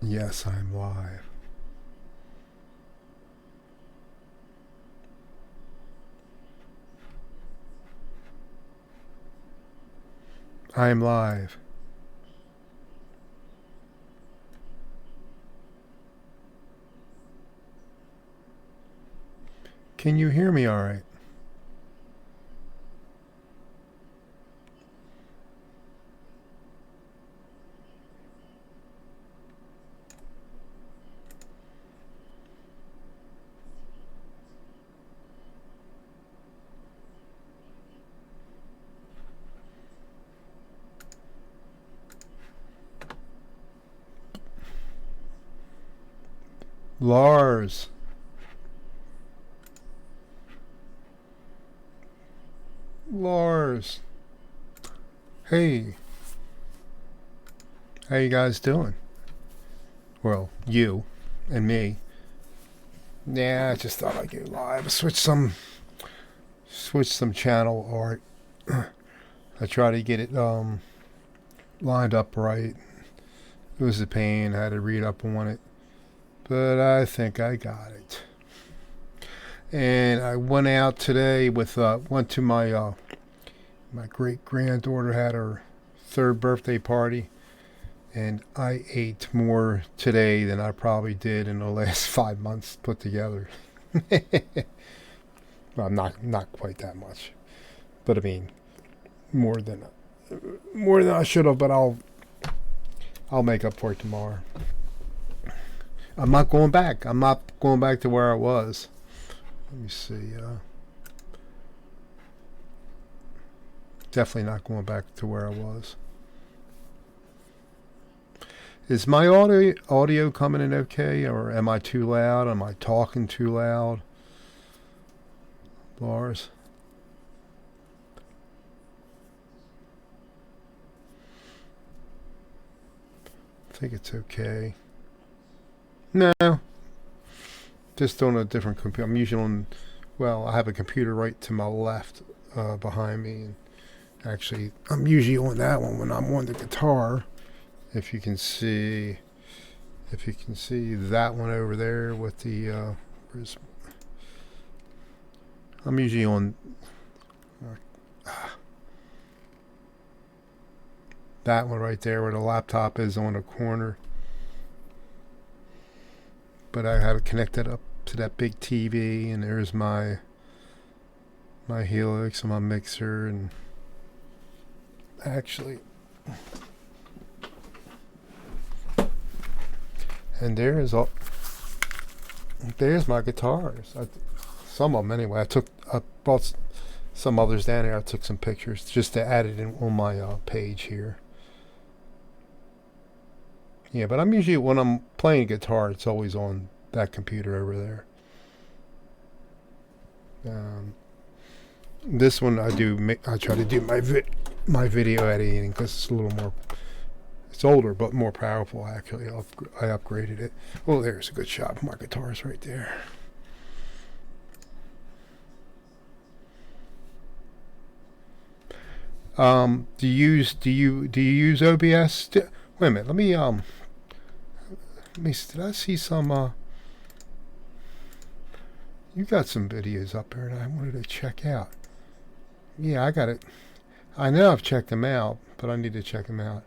Yes, I'm live. I am live. Can you hear me all right? Lars. Lars. Hey, how you guys doing? Well, you and me. Yeah, I just thought I'd go live. Switch some channel art. I try to get it lined up right. It was a pain. I had to read up on it, but I think I got it. And I went out today with went to my great granddaughter had her third birthday party, and I ate more today than I probably did in the last 5 months put together. Well, not quite that much, but I mean more than I should have. But I'll make up for it tomorrow. I'm not going back. I'm not going back to where I was. Let me see. Definitely not going back to where I was. Is my audio coming in okay, or am I too loud? Am I talking too loud? Lars? I think it's okay. No, just on a different computer. I'm usually on, well, I have a computer right to my left behind me. And actually, I'm usually on that one when I'm on the guitar. If you can see that one over there with the, I'm usually on that one right there where the laptop is on the corner. But I have it connected up to that big TV, and there's my Helix and my mixer, and actually, and there's my guitars. Some of them anyway. I brought some others down here. I took some pictures just to add it in on my page here. Yeah, but I'm usually, when I'm playing guitar, it's always on that computer over there. This one I try to do my video editing because it's a little more. It's older but more powerful. Actually, I upgraded it. Oh, there's a good shot of my guitars right there. Do you use OBS? Wait a minute. Did I see some? You got some videos up there that I wanted to check out. Yeah, I got it. I know I've checked them out, but I need to check them out.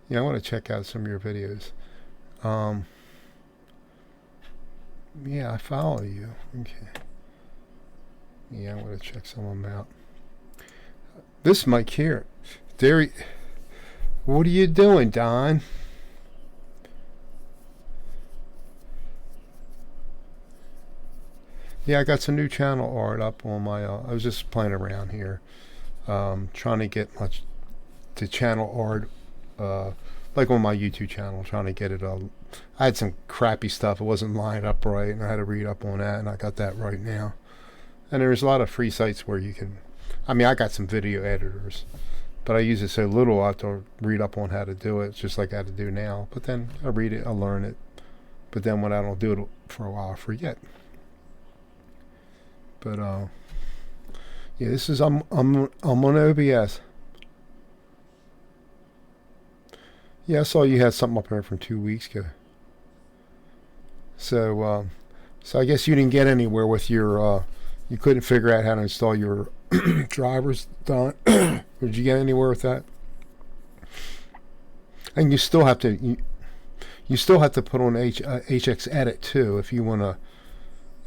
Yeah, I want to check out some of your videos. Yeah, I follow you. Okay. Yeah, I want to check some of them out. This Mike here. There. What are you doing, Don? Yeah, I got some new channel art up on my. I was just playing around here, trying to get to channel art, like on my YouTube channel, trying to get it. I had some crappy stuff; it wasn't lined up right, and I had to read up on that, and I got that right now. And there's a lot of free sites where you can. I mean, I got some video editors, but I use it so little I have to read up on how to do it, just like I had to do now. But then I read it, I learn it. But then when I don't do it for a while, I forget. But yeah, this is I'm on OBS. Yeah, I saw you had something up there from 2 weeks ago. So, so I guess you didn't get anywhere with your. You couldn't figure out how to install your drivers, Don. Did you get anywhere with that? And you still have to. You still have to put on HX Edit too if you want to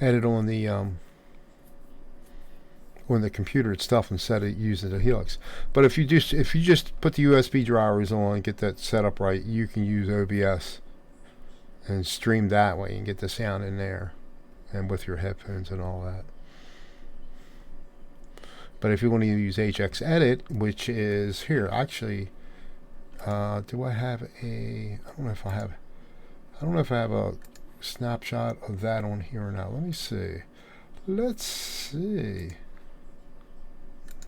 edit on the computer itself instead of using the Helix. But if you just put the USB drivers on and get that set up right, you can use OBS and stream that way and get the sound in there and with your headphones and all that. But if you want to use HX Edit, which is here, actually, do I have a? I don't know if I have. I don't know if I have a snapshot of that on here or not. Let me see. Let's see.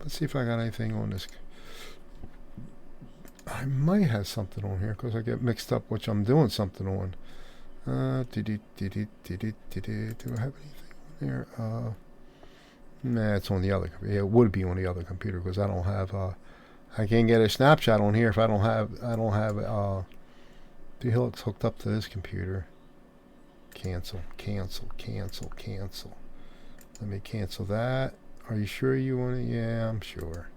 Let's see if I got anything on this. I might have something on here because I get mixed up which I'm doing something on. Do I have anything on there? Nah, it's on the other computer. It would be on the other computer because I don't have. I can't get a snapshot on here if I don't have. The Helix hooked up to this computer. Cancel. Let me cancel that. Are you sure you want to? Yeah, I'm sure.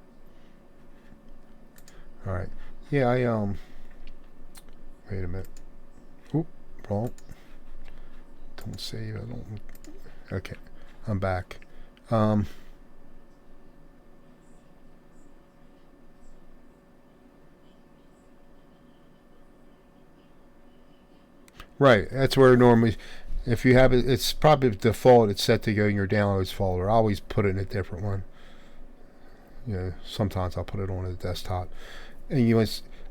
All right. Yeah, wait a minute. Oop, wrong. Don't save. I don't. Okay, I'm back. Right. That's where normally, if you have it, it's probably default. It's set to go in your downloads folder. I always put it in a different one. Sometimes I'll put it on the desktop. And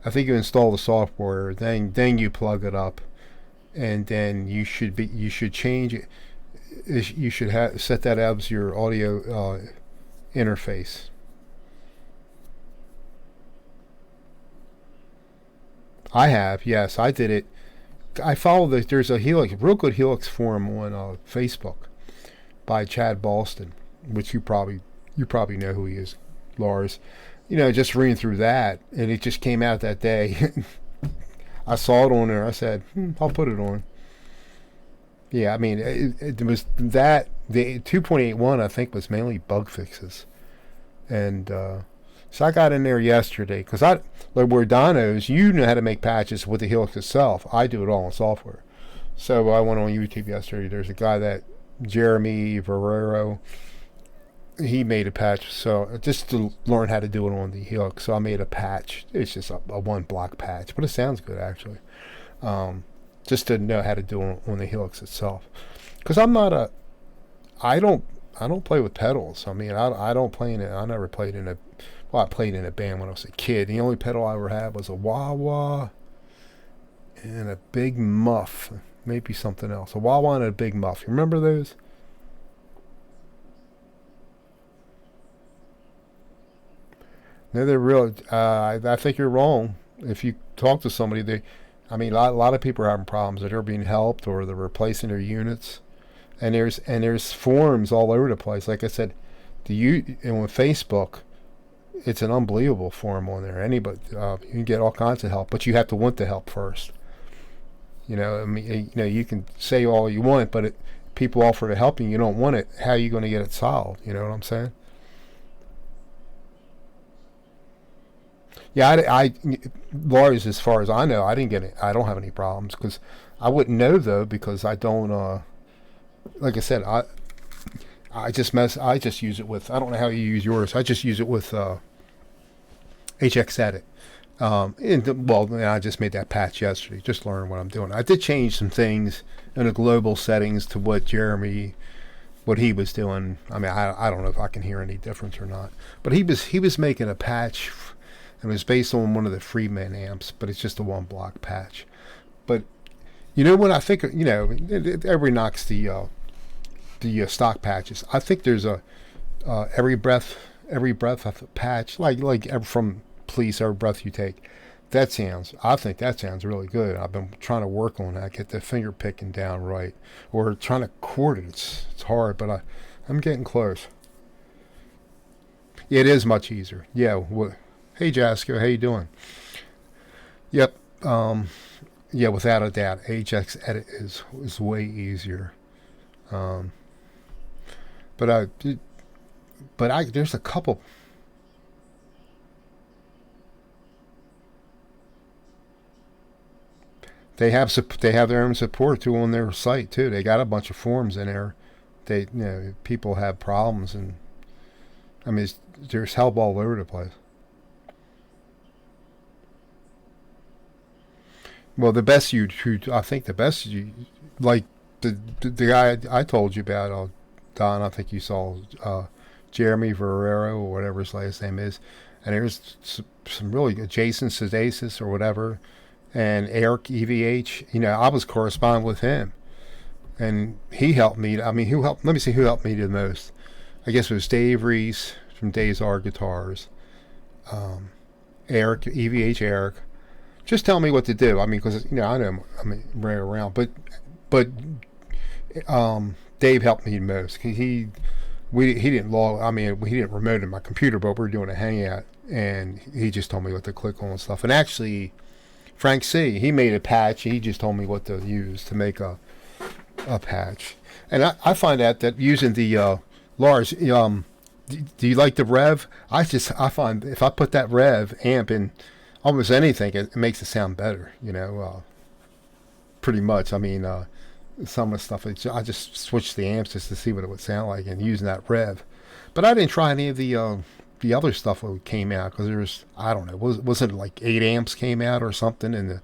I think you install the software, then you plug it up, and then you should change it. You should set that as your audio interface. I have, yes, I did it. I follow there's a Helix, real good Helix forum on Facebook by Chad Boston, which you probably know who he is, Lars. Just reading through that, and it just came out that day. I saw it on there. I said, I'll put it on. Yeah, I mean, it was that the 2.81 I think was mainly bug fixes, and so I got in there yesterday because like where Dono's, you know how to make patches with the Helix itself. I do it all in software. So I went on YouTube yesterday. There's a guy that Jeremy Verrero. He made a patch, so just to learn how to do it on the Helix. So I made a patch. It's just a one block patch, but it sounds good actually. Just to know how to do it on the Helix itself, because I don't play with pedals. I mean, I don't play in it. I never played in a. Well, I played in a band when I was a kid. The only pedal I ever had was a wah-wah and a big muff. Maybe something else. A wah-wah and a big muff. You remember those? No, they're real. I think you're wrong. If you talk to somebody, a lot of people are having problems that they're being helped or they're replacing their units. And there's forums all over the place. Like I said, and with Facebook, it's an unbelievable forum on there. Anybody, you can get all kinds of help, but you have to want the help first. You can say all you want, but people offer to help you, and you don't want it. How are you going to get it solved? You know what I'm saying? Yeah, Lars, as far as I know, I didn't get it. I don't have any problems because I wouldn't know though because I don't. Like I said, I just use it with. I don't know how you use yours. I just use it with HX Edit. I just made that patch yesterday. Just learn what I'm doing. I did change some things in the global settings to what he was doing. I mean, I don't know if I can hear any difference or not. But he was making a patch. It was based on one of the Freeman amps, but it's just a one block patch. But when I think everybody knocks the stock patches. I think there's a every breath patch like from Police, Every Breath You Take. I think that sounds really good. I've been trying to work on that, get the finger picking down right, or trying to chord it. It's hard, but I'm getting close. It is much easier. Yeah. Hey Jasco, how you doing? Yep. Um, yeah, without a doubt, Ajax Edit is way easier. Um, but there's a couple. They have their own support too on their site too. They got a bunch of forums in there. People have problems, and I mean there's help all over the place. Well, I think the best you like the guy I told you about, Don. I think you saw Jeremy Ferrero or whatever his last name is, and there's some really good Jason Sudeikis or whatever, and Eric EVH. I was corresponding with him, and he helped me. I mean, who helped? Let me see who helped me the most. I guess it was Dave Reese from Days R Guitars, um, Eric EVH Eric. Just tell me what to do. I mean, because I know I'm right around, but Dave helped me most. He didn't log. I mean, he didn't remote in my computer, but we were doing a hangout, and he just told me what to click on and stuff. And actually, Frank C. He made a patch. He just told me what to use to make a patch. And I find out that using the Lars, do you like the Rev? I find if I put that Rev amp in almost anything, it makes it sound better. Pretty much. I mean, some of the stuff I just switched the amps just to see what it would sound like, and using that Rev. But I didn't try any of the other stuff that came out because there was, I don't know, wasn't it like 8 amps came out or something in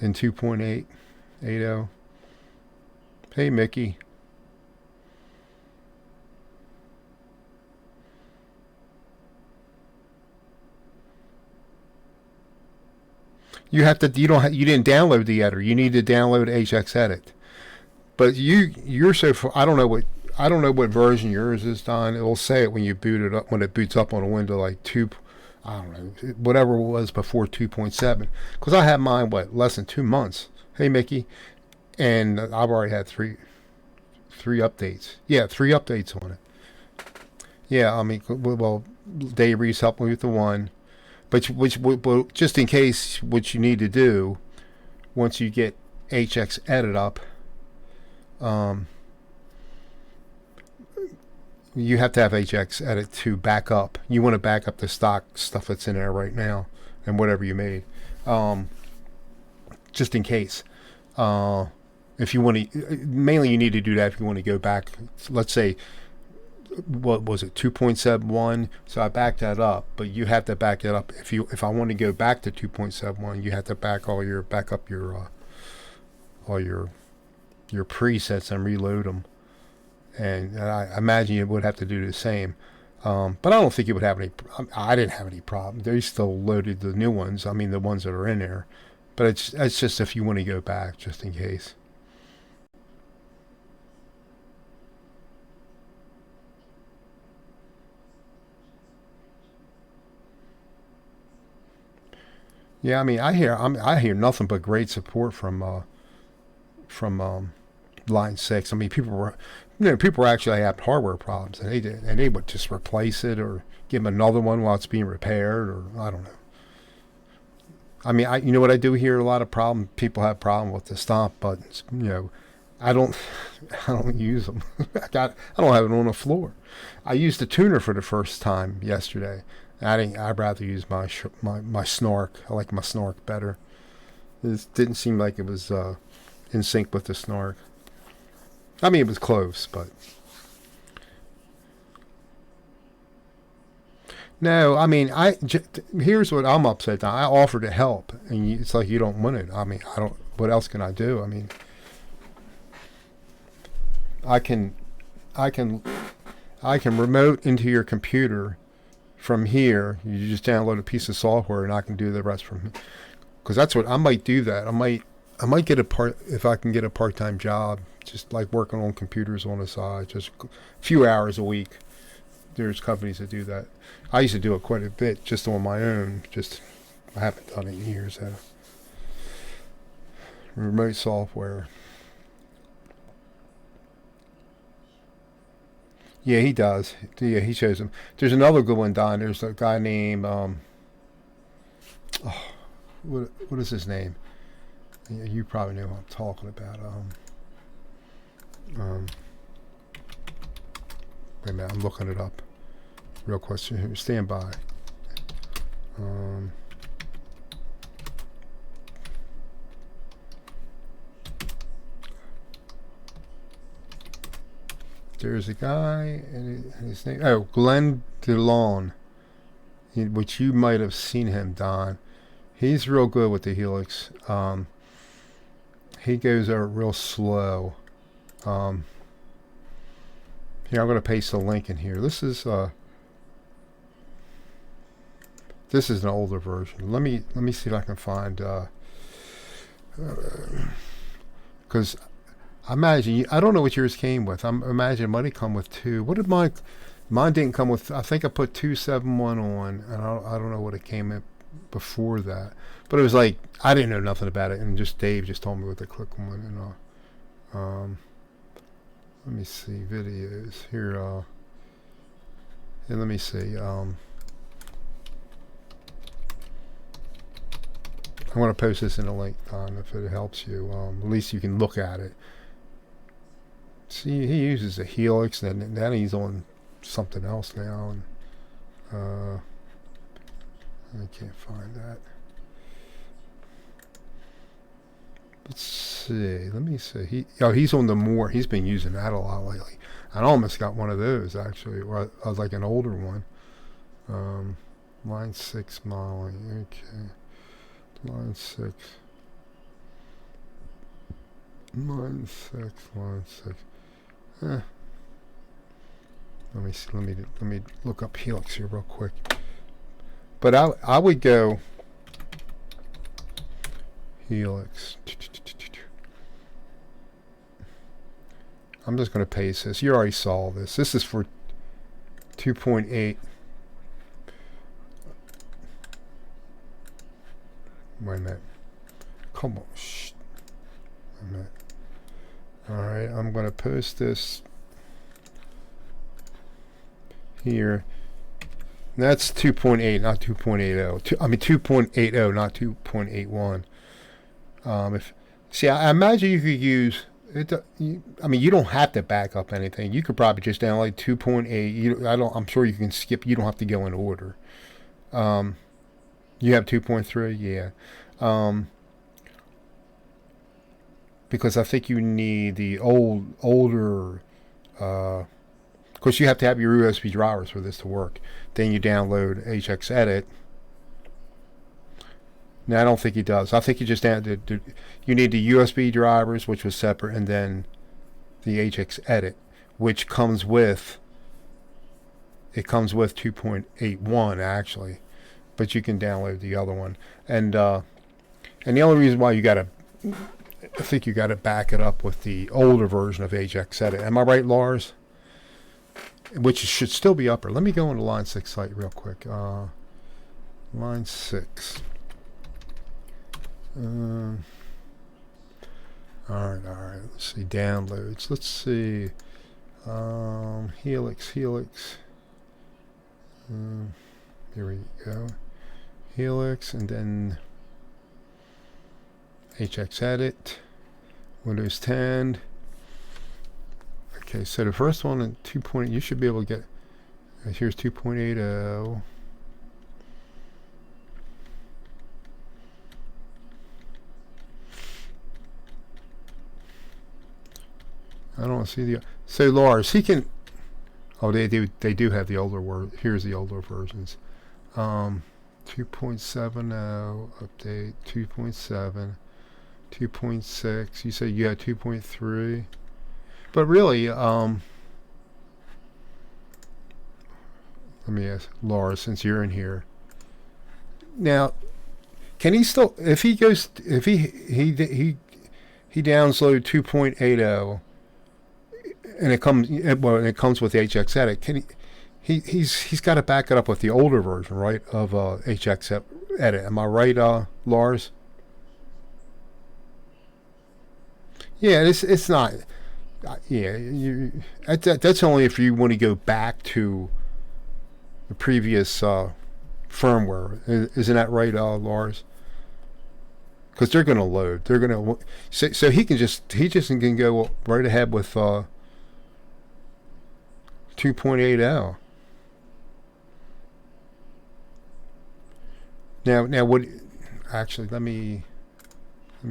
2.880. Hey Mickey. You didn't download the editor. You need to download Ajax Edit. But you're I don't know what version yours is, Don. It will say it when you boot it up, when it boots up on a window like I don't know, whatever it was before 2.7. Because I had mine less than 2 months. Hey Mickey, and I've already had three updates. Yeah, 3 updates on it. Yeah, I mean, well, Dave Reese helped me with the one, but just in case, what you need to do once you get HX Edit up, um, you have to have HX Edit to back up. You want to back up the stock stuff that's in there right now and whatever you made, um, just in case. Uh, if you want to, mainly you need to do that if you want to go back. Let's say, what was it, 2.71? So I backed that up, but you have to back it up. If I want to go back to 2.71, you have to back up all your presets and reload them. And I imagine you would have to do the same. But I don't think you would have any. I didn't have any problem. They still loaded the new ones. I mean, the ones that are in there. But it's just if you want to go back, just in case. Yeah, I mean, I hear nothing but great support from Line 6. I mean, people were actually having hardware problems, and they would just replace it or give them another one while it's being repaired, or I don't know. I mean, you know what I do hear a lot of people have problem with the stomp buttons. I don't I don't use them. I don't have it on the floor. I used the tuner for the first time yesterday. I'd rather use my snark. I like my snark better. It didn't seem like it was in sync with the snark. I mean, it was close, but no. I mean, here's what I'm upset. I offered to help, and it's like you don't want it. I mean, I don't. What else can I do? I mean, I can, I can, I can remote into your computer from here. You just download a piece of software, and I can do the rest from. Because that's what I might do. That I might get a part if I can get a part-time job, just like working on computers on the side, just a few hours a week. There's companies that do that. I used to do it quite a bit just on my own. Just I haven't done it in years. Remote software. Yeah, he does. Yeah, he shows them. There's another good one, Don. There's a guy named what is his name? Yeah, you probably know what I'm talking about. Wait a minute, I'm looking it up real quick. Stand by. There's a guy, and his name, oh, Glenn DeLon, which you might have seen him, Don. He's real good with the Helix. He goes out real slow. Here, I'm going to paste a link in here. This is an older version. Let me see if I can find, because I imagine, I don't know what yours came with. I imagine it might have come with 2. What did mine didn't come with? I think I put 271 on, and I don't know what it came in before that. But it was like, I didn't know nothing about it, and just Dave just told me what to click on. And let me see, videos here. And let me see. I'm going to post this in a link, Don, if it helps you. At least you can look at it. See, he uses a Helix, and then he's on something else now, and I can't find that. Let's see. Let me see. He's on the Moore. He's been using that a lot lately. I almost got one of those actually, or I was like an older one. Line 6 modeling. Okay. Line 6. Line 6. Line 6. Let me see. Let me look up Helix here real quick. But I would go Helix. I'm just going to paste this. You already saw this. This is for 2.8. Wait a minute. Come on. Shh. Wait a minute. Alright, I'm going to post this here. That's 2.8, not 2.80. I mean 2.80, not 2.81. I imagine you could use it. I mean, you don't have to back up anything. You could probably just download 2.8. I'm sure you can skip. You don't have to go in order. You have 2.3, yeah. Because I think you need the older. Of course, you have to have your USB drivers for this to work. Then you download HXEdit. No, I don't think he does. I think you just add you need the USB drivers, which was separate, and then the HXEdit, which comes with 2.81 actually, but you can download the other one. And the only reason why I think you got to back it up with the older version of HXEdit. Am I right, Lars? Which should still be upper. Let me go into Line 6 site real quick. Line 6. Alright. Let's see. Downloads. Let's see. Helix. Here we go. Helix, and then HXEdit. Windows 10. Okay, so the first one in 2. You should be able to get. Here's 2.80. I don't see the. So Lars, he can. Oh, they do have the older word. Here's the older versions. 2.70 update. 2.7. 2.6. You say you had 2.3. But really, let me ask Laura, since you're in here. Now, can he still, if he download 2.80, and it comes with HXEdit, can he's got to back it up with the older version, right, of HXEdit. Am I right, Lars? Yeah, it's not. Yeah, that's only if you want to go back to the previous firmware. Isn't that right, Lars? because they're going to load. They're going to so he can go right ahead with 2.80. Now what? Actually, let me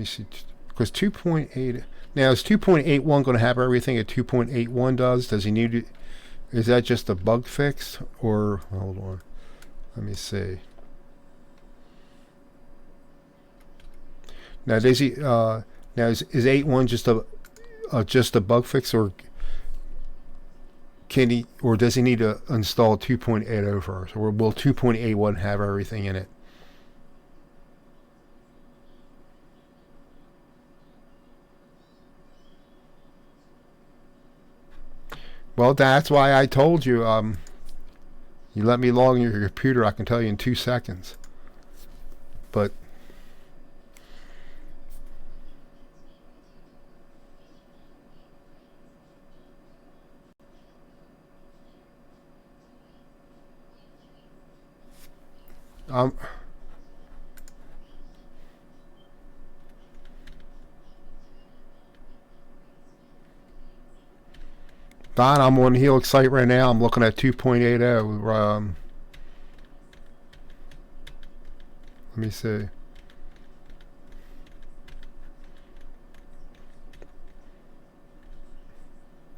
see, because 2.8. Now is 2.81 going to have everything that 2.81 does? Does he need to? Is that just a bug fix, or hold on? Let me see. Now does he? Now is 8.1 just a bug fix, or can he? Or does he need to install 2.80 first, or will 2.81 have everything in it? Well, that's why I told you. You let me log in your computer, I can tell you in 2 seconds. But um, Don, I'm on Helix site right now. I'm looking at 2.80. Let me see.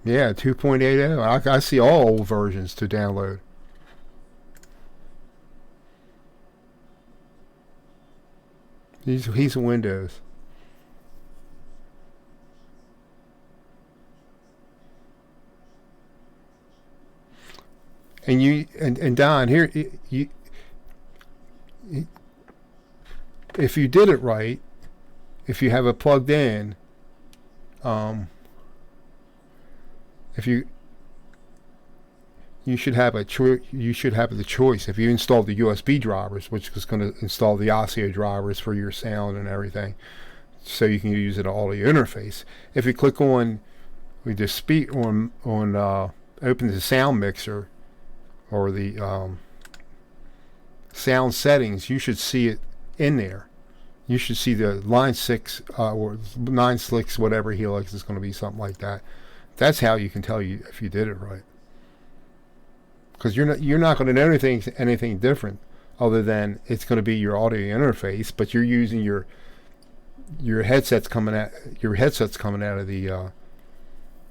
Yeah, 2.80. I see all old versions to download. He's Windows. And Don, here, if you did it right, if you have it plugged in, if you should have you should have the choice. If you installed the USB drivers, which was going to install the ASIO drivers for your sound and everything, so you can use it audio interface. If you click on the speak on open the sound mixer or the sound settings, you should see it in there. You should see the line 6 or 9 slicks, whatever Helix is going to be, something like that. That's how you can tell you if you did it right. Because you're not going to know anything different other than it's going to be your audio interface, but you're using your headsets coming out of the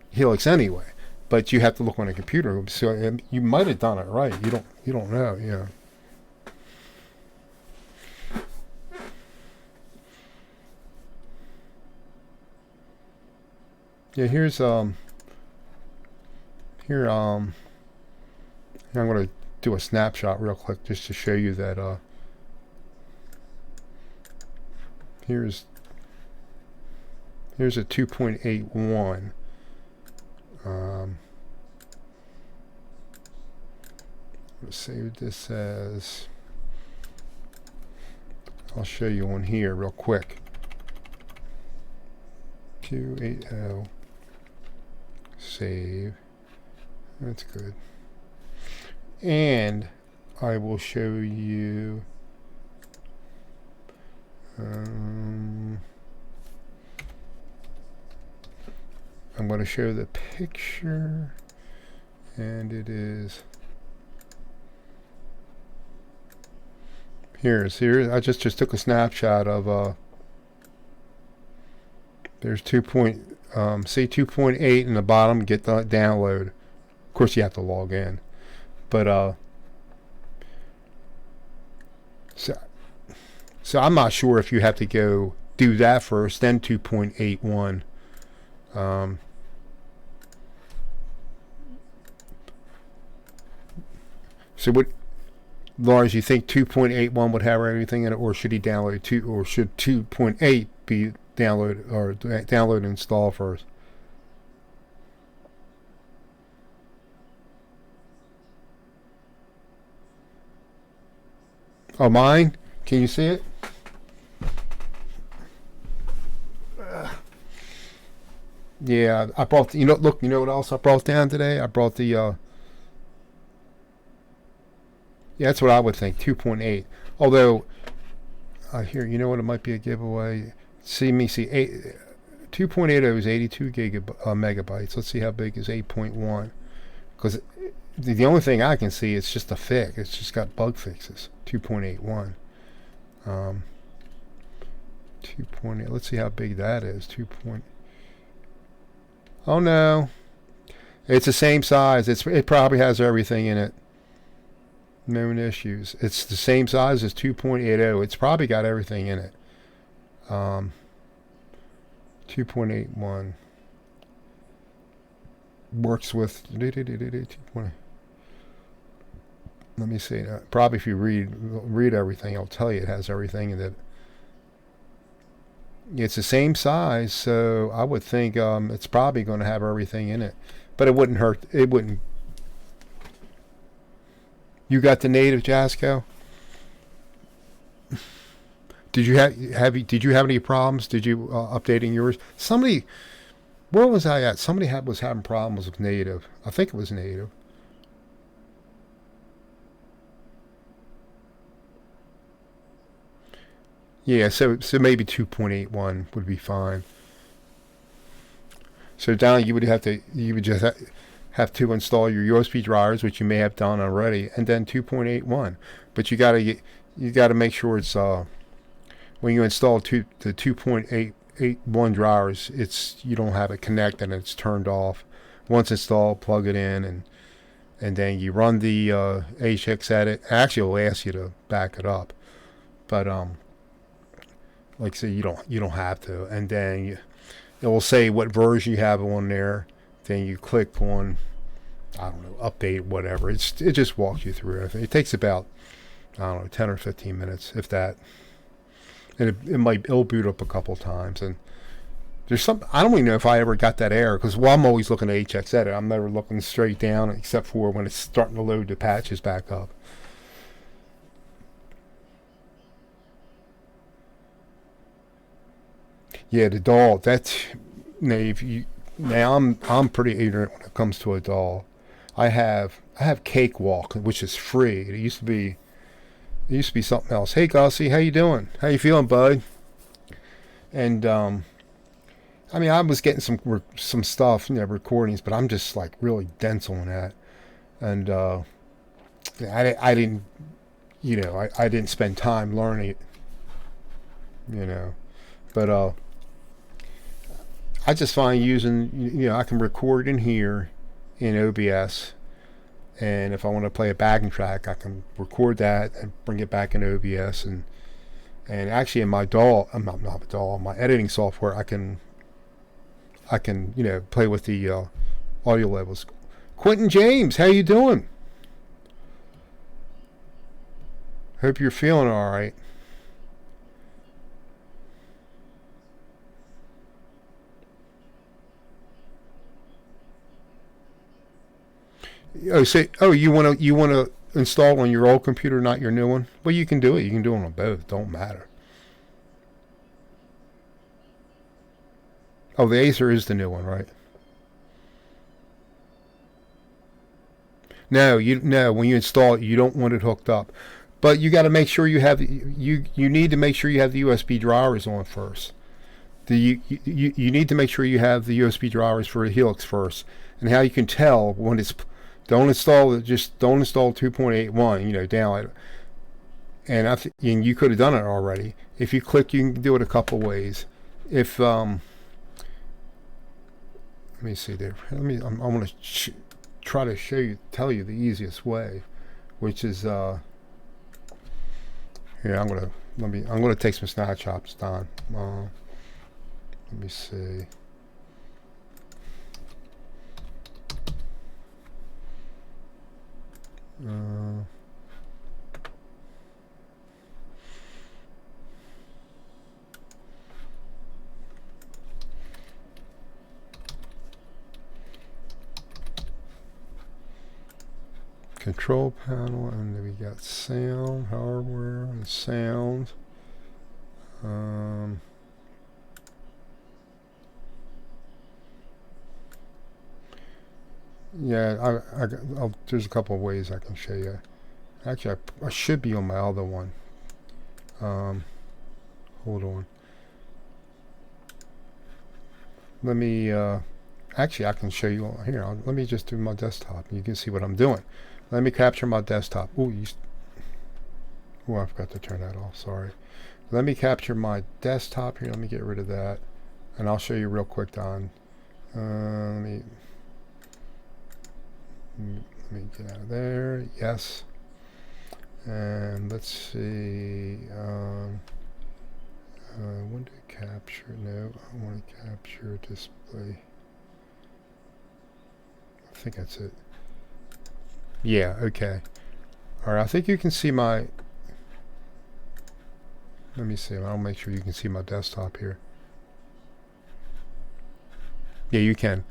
Helix anyway. But you have to look on a computer, so you might have done it right. You don't know, yeah. Yeah, here I'm going to do a snapshot real quick just to show you that here's a 2.81. Let's save this as, I'll show you on here real quick. 2.80. Save. That's good. And I will show you I'm going to show the picture, and it is here. I just took a snapshot of there's 2.8 in the bottom. Get the download. Of course, you have to log in, but so I'm not sure if you have to go do that first, then 2.81. So what, Lars, you think 2.81 would have everything in it, or should he download or should 2.8 be download and install first? Oh, mine? Can you see it? Yeah, I brought. Look. You know what else I brought down today? I brought the. Yeah, that's what I would think. 2.8. Although, I hear, you know what, it might be a giveaway. See me see 2.80 is 82 megabytes. Let's see how big is 8.1. Because the only thing I can see, it's just a fix. It's just got bug fixes. 2.81. 2.8. Let's see how big that is. 2. Oh no, it's the same size. It probably has everything in it. Known issues. It's the same size as 2.80. It's probably got everything in it. 2.81 works with. Let me see. Probably if you read everything, it'll tell you it has everything in it. It's the same size, so I would think it's probably going to have everything in it. But it wouldn't hurt. It wouldn't. You got the native, Jasco? Did you have any problems? Did you updating yours? Somebody, where was I at? Somebody was having problems with native. I think it was native. Yeah, so maybe 2.81 would be fine. So down you would just have to install your USB drivers, which you may have done already, and then 2.81. But you gotta make sure it's when you install the 2.81 drivers, you don't have it connected and it's turned off. Once installed, plug it in, and then you run the hexedit. Actually, it'll ask you to back it up, but like I say, you don't have to. And then it will say what version you have on there. Then you click on, I don't know, update, whatever. It just walks you through everything. It takes about, I don't know, 10 or 15 minutes, if that. And it'll boot up a couple times. And there's some, I don't even know if I ever got that error, because I'm always looking at hexedit. I'm never looking straight down except for when it's starting to load the patches back up. Yeah, the doll. That's now I'm pretty ignorant when it comes to a doll. I have Cakewalk, which is free. It used to be something else. Hey Gussie, how you doing? How you feeling, bud? And I mean, I was getting some stuff, recordings, but I'm just like really dense on that. And I didn't, I didn't spend time learning it, But I just find using, I can record in here in OBS, and if I want to play a backing track, I can record that and bring it back in OBS, and actually in my DAW, not my DAW, my editing software, I can play with the audio levels. Quentin James, how you doing? Hope you're feeling all right. You want to install on your old computer, not your new one? Well, you can do it. You can do it on both. Don't matter. Oh, the Acer is the new one, right? No, when you install it, you don't want it hooked up. But you got to make sure you need to make sure you have the USB drivers on first. You need to make sure you have the USB drivers for the Helix first. And how you can tell when it's, don't install 2.81, down it. And you could have done it already. If you click, you can do it a couple ways. If let me see there. I'm going to try to tell you the easiest way, which is here. I'm going to take some snapshots down. Let me see. Control panel, and then we got sound, hardware, and sound. Yeah, there's a couple of ways I can show you. Actually, I should be on my other one. Hold on. Let me, actually I can show you here. Let me just do my desktop. You can see what I'm doing. Let me capture my desktop. Oh, I forgot to turn that off. Sorry. Let me capture my desktop here. Let me get rid of that. And I'll show you real quick, Don. Let me get out of there. Yes. And let's see. Window capture. No, I want to capture display. I think that's it. Yeah, okay. Alright, I think you can see my... Let me see. I'll make sure you can see my desktop here. Yeah, you can.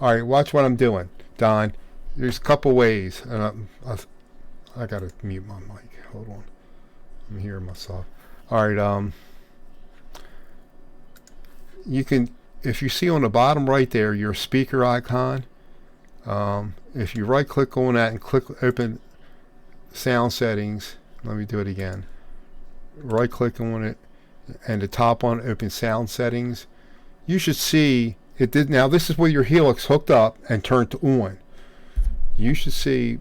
Alright, watch what I'm doing, Don. There's a couple ways. And I gotta mute my mic. Hold on. I'm hearing myself. Alright, you can, if you see on the bottom right there, your speaker icon, if you right click on that and click open sound settings, let me do it again. Right click on it and the top one, open sound settings, you should see it did. Now this is where your Helix hooked up and turned to on. You should see,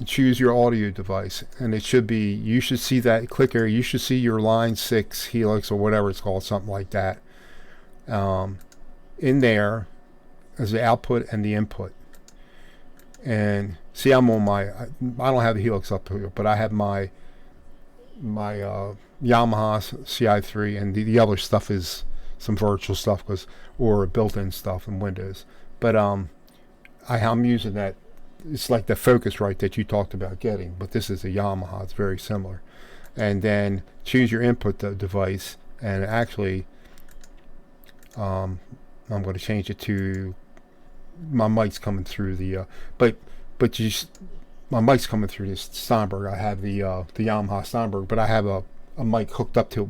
choose your audio device, and it should be, you should see that click area, you should see your line 6 Helix or whatever it's called, something like that, in there as the output and the input. And see, I'm on my, I don't have the Helix up here, but I have my Yamaha CI3, and the other stuff is some virtual stuff, or built-in stuff in Windows. But I'm using that. It's like the Focusrite that you talked about getting, but this is a Yamaha. It's very similar. And then choose your input device, and actually I'm going to change it to, my mic's coming through the my mic's coming through this Steinberg. I have the Yamaha Steinberg, but I have a mic hooked up to it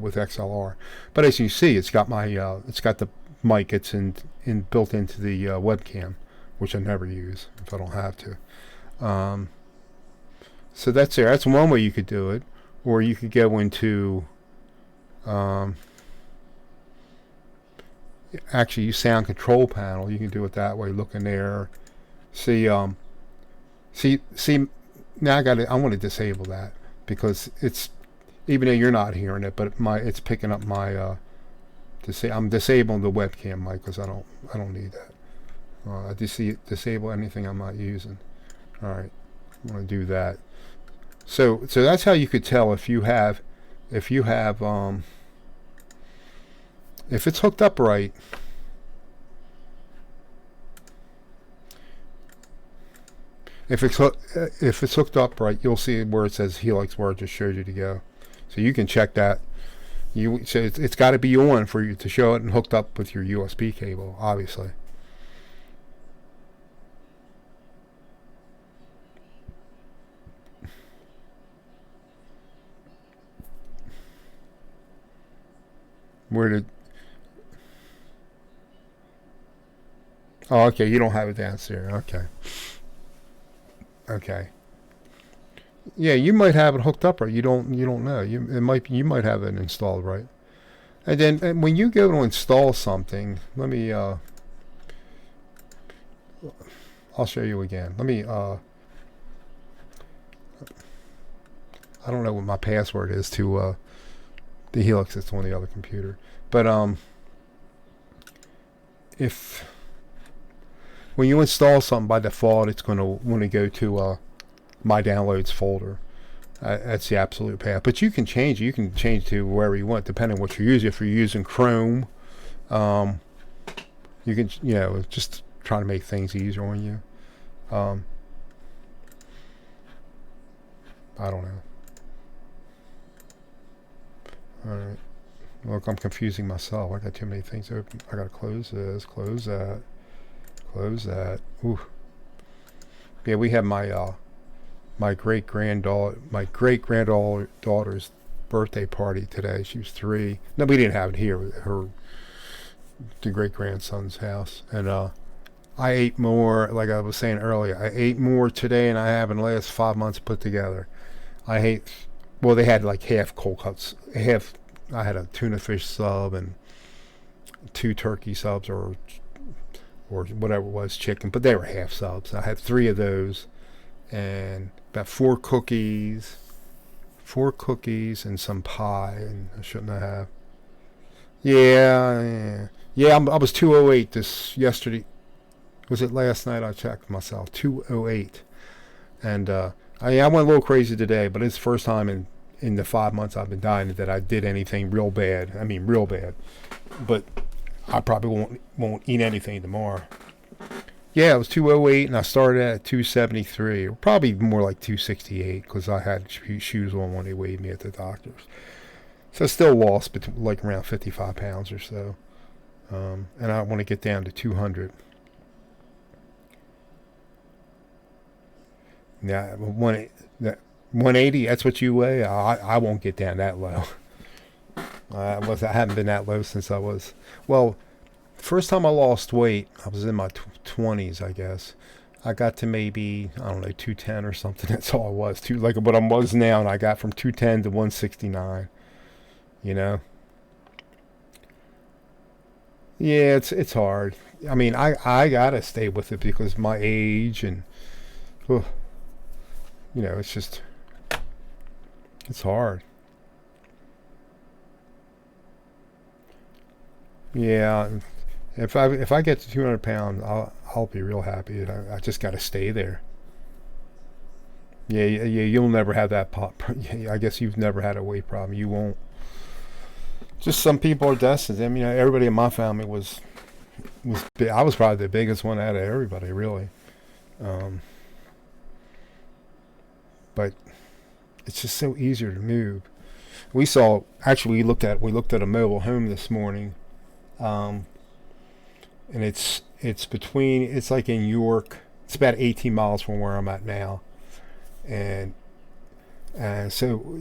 with XLR. But as you see, it's got my it's got the mic. It's built into the webcam, which I never use if I don't have to. So that's there. That's one way you could do it, or you could go into actually use sound control panel. You can do it that way. Look in there. See now I want to disable that, because it's, even though you're not hearing it, but it's picking up my I'm disabling the webcam mic, because I don't need that. I disable anything I'm not using. Alright, I'm going to do that. So that's how you could tell if it's hooked up right. If it's hooked up right, you'll see where it says Helix, where it just showed you to go. So you can check that. So it's got to be on for you to show it and hooked up with your USB cable, obviously. Oh, okay, you don't have it downstairs. Okay. Yeah, you might have it hooked up right. You don't know. You might have it installed right. And then when you go to install something, let me I'll show you again. Let me I don't know what my password is to the Helix that's on the other computer. But if when you install something, by default it's going to want to go to my downloads folder. That's the absolute path. But you can change it. You can change to wherever you want, depending on what you're using. If you're using Chrome, you can, just try to make things easier on you. I don't know. Alright. Look, I'm confusing myself. I got too many things open. I gotta close this, close that, close that. Ooh. Yeah, we have my great granddaughter's birthday party today. She was 3. No, we didn't have it here. The great grandson's house, and I ate more. Like I was saying earlier, I ate more today than I have in the last 5 months put together. Well, they had like half cold cuts, half I had a tuna fish sub and 2 turkey subs, or whatever it was, chicken, but they were half subs. I had 3 of those and about 4 cookies and some pie, and I shouldn't have. Yeah. I was 208 this yesterday. Was it last night? I checked myself. 208, and I went a little crazy today, but it's the first time in the 5 months I've been dieting that I did anything real bad. I mean, real bad. But I probably won't eat anything tomorrow. Yeah, it was 208, and I started at 273, or probably more like 268, because I had shoes on when they weighed me at the doctor's. So I still lost like around 55 pounds or so, and I want to get down to 200. Yeah, 180. That's what you weigh. I won't get down that low. I haven't been that low since I was, well, first time I lost weight, I was in my 20s, I guess. I got to maybe, I don't know, 210 or something. That's all I was. Like what I was now, and I got from 210 to 169. You know? Yeah, it's hard. I mean, I gotta stay with it because my age and, ugh, it's just, it's hard. Yeah, if I get to 200 pounds, I'll be real happy. I just got to stay there. Yeah. You'll never have that pop. I guess you've never had a weight problem. You won't. Just some people are destined. I mean, everybody in my family was big. I was probably the biggest one out of everybody, really. Um, but it's just so easier to move. We looked at a mobile home this morning, um, and it's like in York. It's about 18 miles from where I'm at now, and so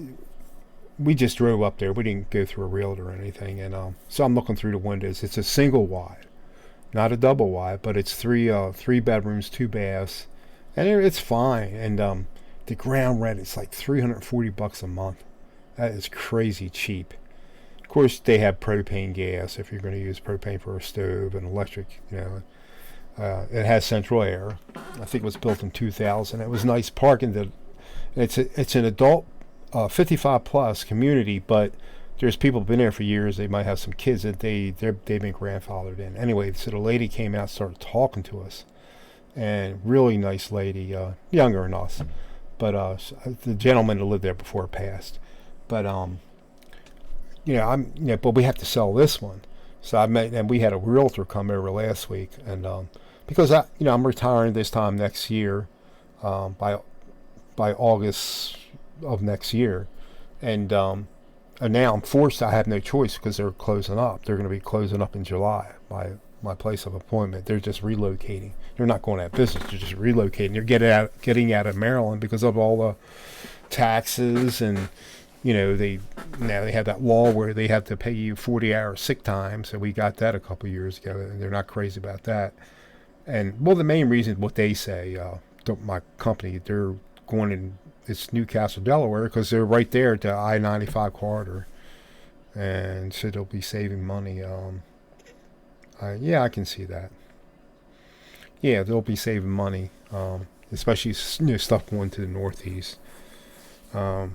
we just drove up there. We didn't go through a realtor or anything, and so I'm looking through the windows. It's a single wide, not a double wide, but it's three bedrooms, 2 baths, and it's fine. And the ground rent is like $340 a month. That is crazy cheap. Of course, they have propane gas if you're going to use propane for a stove, and electric. It has central air. I think it was built in 2000. It was nice parking. It's an adult 55 plus community, but there's people been there for years. They might have some kids that they've been grandfathered in. Anyway, so the lady came out and started talking to us, and really nice lady, younger than us, but the gentleman that lived there before passed. But but we have to sell this one. So and we had a realtor come over last week, and because I'm retiring this time next year, by August of next year, and now I'm forced. I have no choice because they're closing up. They're going to be closing up in July. My place of appointment. They're just relocating. They're not going out of business. They're just relocating. They're getting out of Maryland because of all the taxes, and they have that law where they have to pay you 40-hour sick time. So we got that a couple of years ago, and they're not crazy about that. And well, the main reason, what they say, my company, they're going in. It's Newcastle, Delaware, because they're right there at the I-95 corridor, and so they'll be saving money. I can see that. Yeah, they'll be saving money, especially stuff going to the Northeast. Um,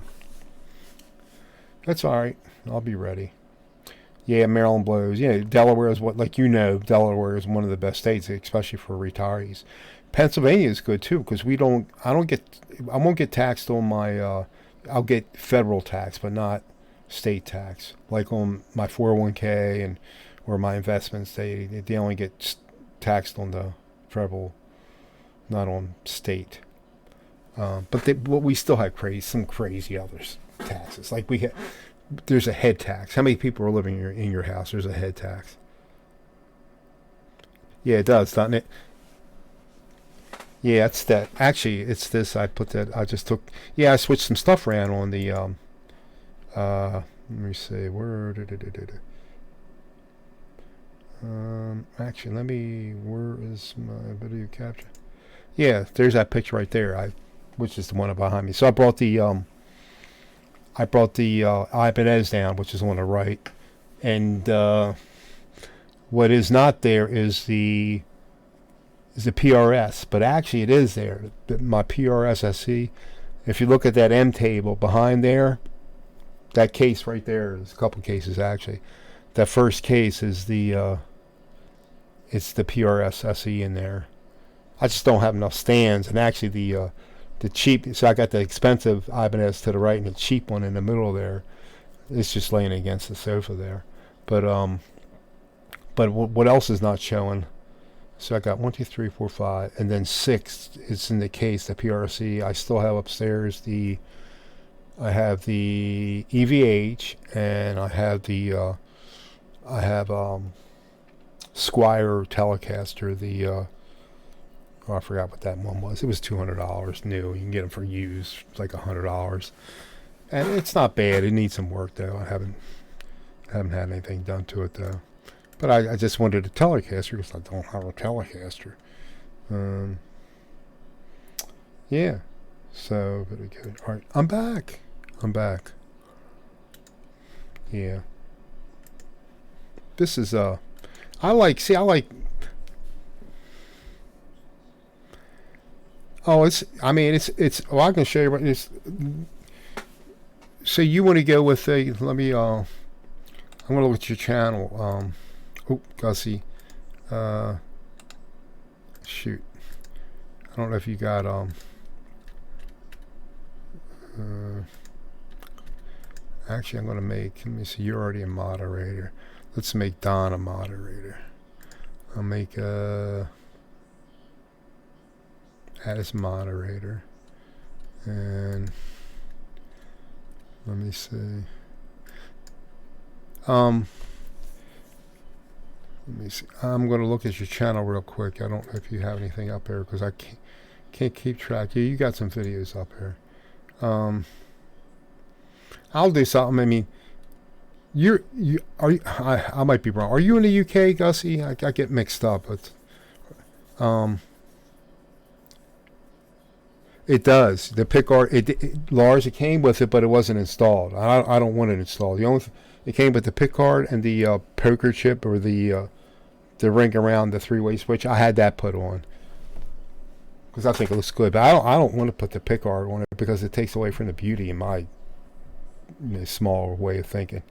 that's all right. I'll be ready. Yeah, Maryland blows. Yeah, Delaware is Delaware is one of the best states, especially for retirees. Pennsylvania is good too, because I won't get taxed on my, I'll get federal tax, but not state tax. Like on my 401k or my investments, they only get taxed on the federal, not on state. But we still have some crazy other taxes. Like there's a head tax. How many people are living in your house? There's a head tax. Yeah, it does, doesn't it? Yeah, it's that. Actually, it's this. I put that. I just took. Yeah, I switched some stuff around on the. Let me see. Actually, Where is my video capture? Yeah, there's that picture right there. Which is the one behind me. So I brought the I brought the Ibanez down, which is on the right, and what is not there is the PRS, but actually it is there. My PRS SE. If you look at that M table behind there, that case right there, there's a couple cases actually. That first case is it's the PRS SE in there. I just don't have enough stands, and actually the cheap. So I got the expensive Ibanez to the right and the cheap one in the middle there. It's just laying against the sofa there. But what else is not showing? So I got 1, 2, 3, 4, 5, and then 6 is in the case, the PRC. I still have upstairs I have the EVH, and I have Squire Telecaster. I forgot what that one was. It was $200 new. You can get them for used, like $100, and it's not bad. It needs some work though. I haven't had anything done to it though. But I just wanted a Telecaster because I don't have a Telecaster. Yeah. So, very good. All right, I'm back. Yeah. This is I like. Oh, it's. I mean, it's. Well, I can show you what it's. So you want to go with a? Let me. I'm gonna look at your channel. Oh, Gussie. Shoot. I don't know if you got actually, I'm gonna make. Let me see. You're already a moderator. Let's make Don a moderator. I'll make add as moderator, and let me see. Let me see. I'm going to look at your channel real quick. I don't know if you have anything up there because I can't keep track. Yeah, you got some videos up here. I'll do something. I mean, I might be wrong. Are you in the UK, Gussie? I get mixed up. But it does. The pickguard. Lars, it came with it, but it wasn't installed. I don't want it installed. It came with the pickguard and the poker chip, or the ring around the 3-way switch. I had that put on because I think it looks good, but I don't want to put the pickguard on it because it takes away from the beauty in my small way of thinking.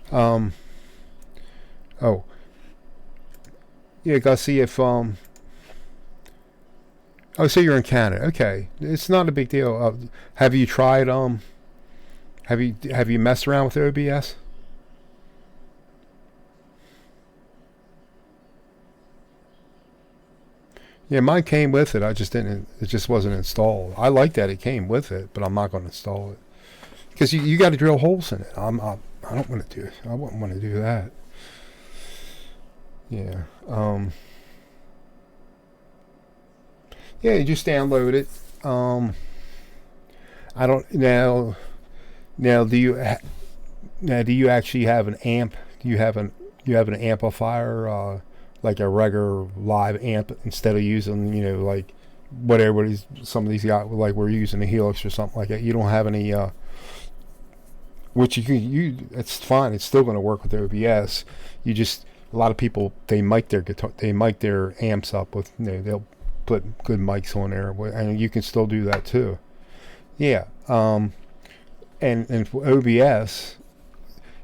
Oh yeah, gotta see if oh, so you're in Canada. Okay, it's not a big deal. Have you tried have you messed around with OBS? Yeah, mine came with it. I just didn't. It just wasn't installed. I like that it came with it, but I'm not going to install it because you got to drill holes in it. I don't want to do. I wouldn't want to do that. Yeah. Yeah, you just download it. I don't now. Now, do you actually have an amp? Do you have an amplifier? Like a regular live amp, instead of using, like whatever some of these guys, like we're using a Helix or something like that. You don't have any which it's fine, it's still going to work with OBS. A lot of people, they mic their amps up with, they'll put good mics on there, and you can still do that too. Yeah. And for OBS,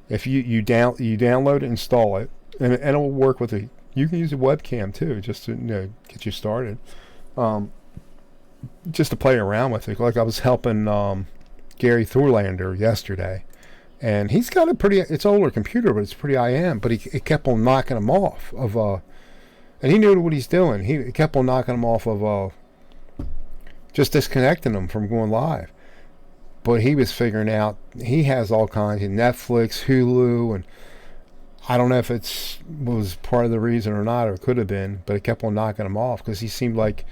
if you download it, install it, and it'll work with a. You can use a webcam too, just to get you started. Just to play around with it. Like I was helping Gary Thorlander yesterday, and he's got it's older computer, but it's pretty high-end. But it kept on knocking him off of and he knew what he's doing. He kept on knocking him off of just disconnecting him from going live. But he was figuring out he has all kinds of Netflix, Hulu, and I don't know if was part of the reason or not, or it could have been, but it kept on knocking him off because he seemed like,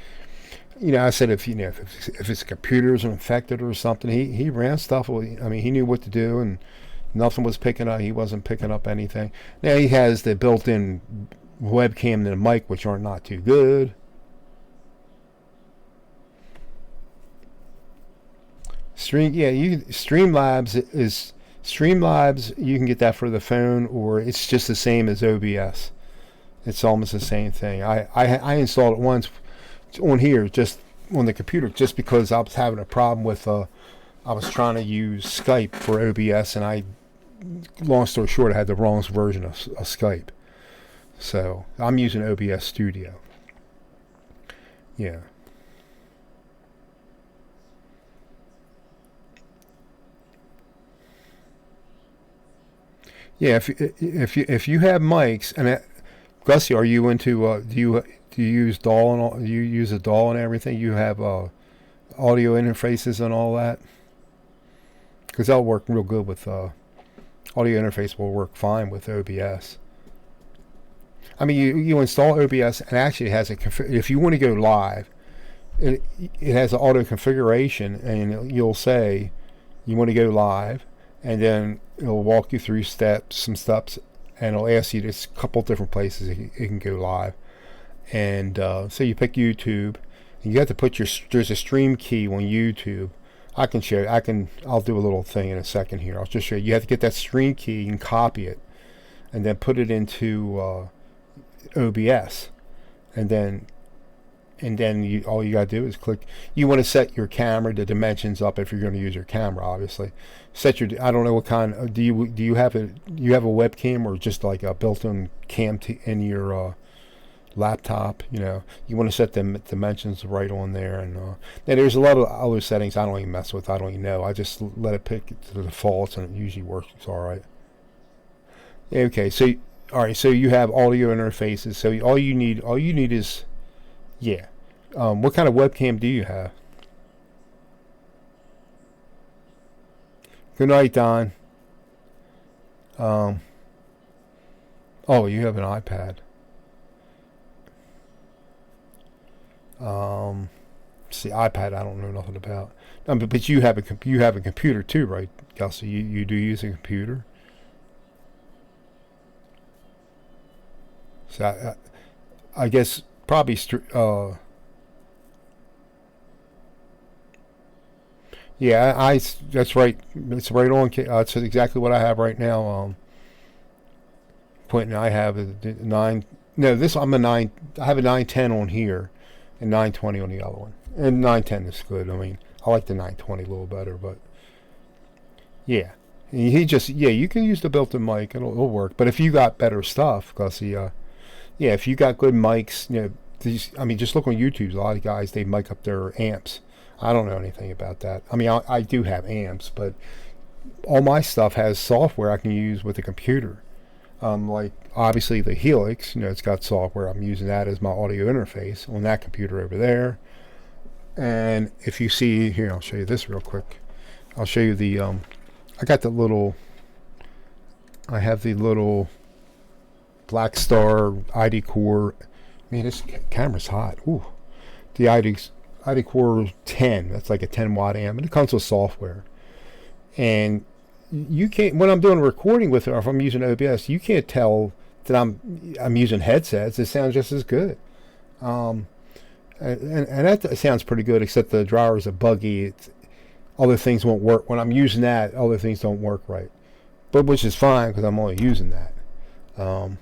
I said if his computers are infected or something, he ran stuff. I mean, he knew what to do, and nothing was picking up. He wasn't picking up anything. Now he has the built-in webcam and the mic, which are not too good. Streamlabs. You can get that for the phone, or it's just the same as OBS. It's almost the same thing. I installed it once on here, just on the computer, just because I was having a problem with I was trying to use Skype for OBS, and long story short, I had the wrong version of Skype. So I'm using OBS Studio. Yeah. Yeah, if you have mics, and Gussie, are you into do you use DAW and all, do you use a DAW and everything? You have audio interfaces and all that, because that'll work real good with audio interface will work fine with OBS. I mean, you install OBS, and actually it has if you want to go live, it has an auto configuration, and you'll say you want to go live, and then it'll walk you through some steps, and it'll ask you a couple different places it can go live. And so you pick YouTube, and you have to put there's a stream key on YouTube. I can show you. I'll do a little thing in a second here. I'll just show you. You have to get that stream key and copy it, and then put it into OBS, and then all you gotta do is click. You want to set your camera, the dimensions up if you're going to use your camera, obviously. I don't know what kind. Do you have a webcam, or just like a built-in cam in your laptop? You want to set the dimensions right on there, and there's a lot of other settings I don't even mess with. I don't even know. I just let it pick to the defaults, and it usually works all right. Okay, so all right, so you have audio interfaces. So all you need is, yeah. What kind of webcam do you have? Good night, Don. Oh, you have an iPad. See, iPad I don't know nothing about. But you have a computer too, right, Gussie? You do use a computer. So I guess probably yeah, that's right. It's right on. It's exactly what I have right now. Quentin, I have a 9. No, I'm a 9. I have a 910 on here, and 920 on the other one. And 910 is good. I mean, I like the 920 a little better, but yeah. You can use the built-in mic. It'll work. But if you got better stuff, because if you got good mics, just look on YouTube. A lot of guys, they mic up their amps. I don't know anything about that. I mean, I do have amps, but all my stuff has software I can use with the computer. Like obviously the Helix, it's got software. I'm using that as my audio interface on that computer over there. And if you see here, I'll show you this real quick. I'll show you the I have the little Blackstar ID Core. Man, this camera's hot. Ooh, the ID Core 10. That's like a 10 watt amp, and it comes with software. And you can't, when I'm doing a recording with it, or if I'm using OBS, you can't tell that I'm using headsets. It sounds just as good. And that sounds pretty good, except the drivers are buggy. Other things won't work. When I'm using that, other things don't work right. But which is fine, because I'm only using that. And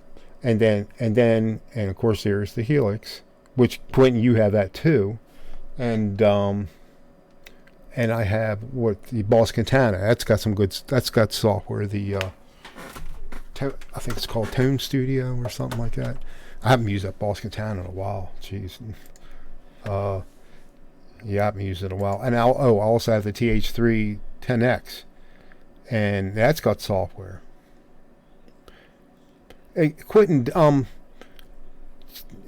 of course there's the Helix, which Quentin, you have that too. And I have the Boss Katana. That's got software. I think it's called Tone Studio or something like that. I haven't used that Boss Katana in a while. Jeez. Yeah, I haven't used it in a while. And I also have the TH3 10X, and that's got software. Hey, Quentin,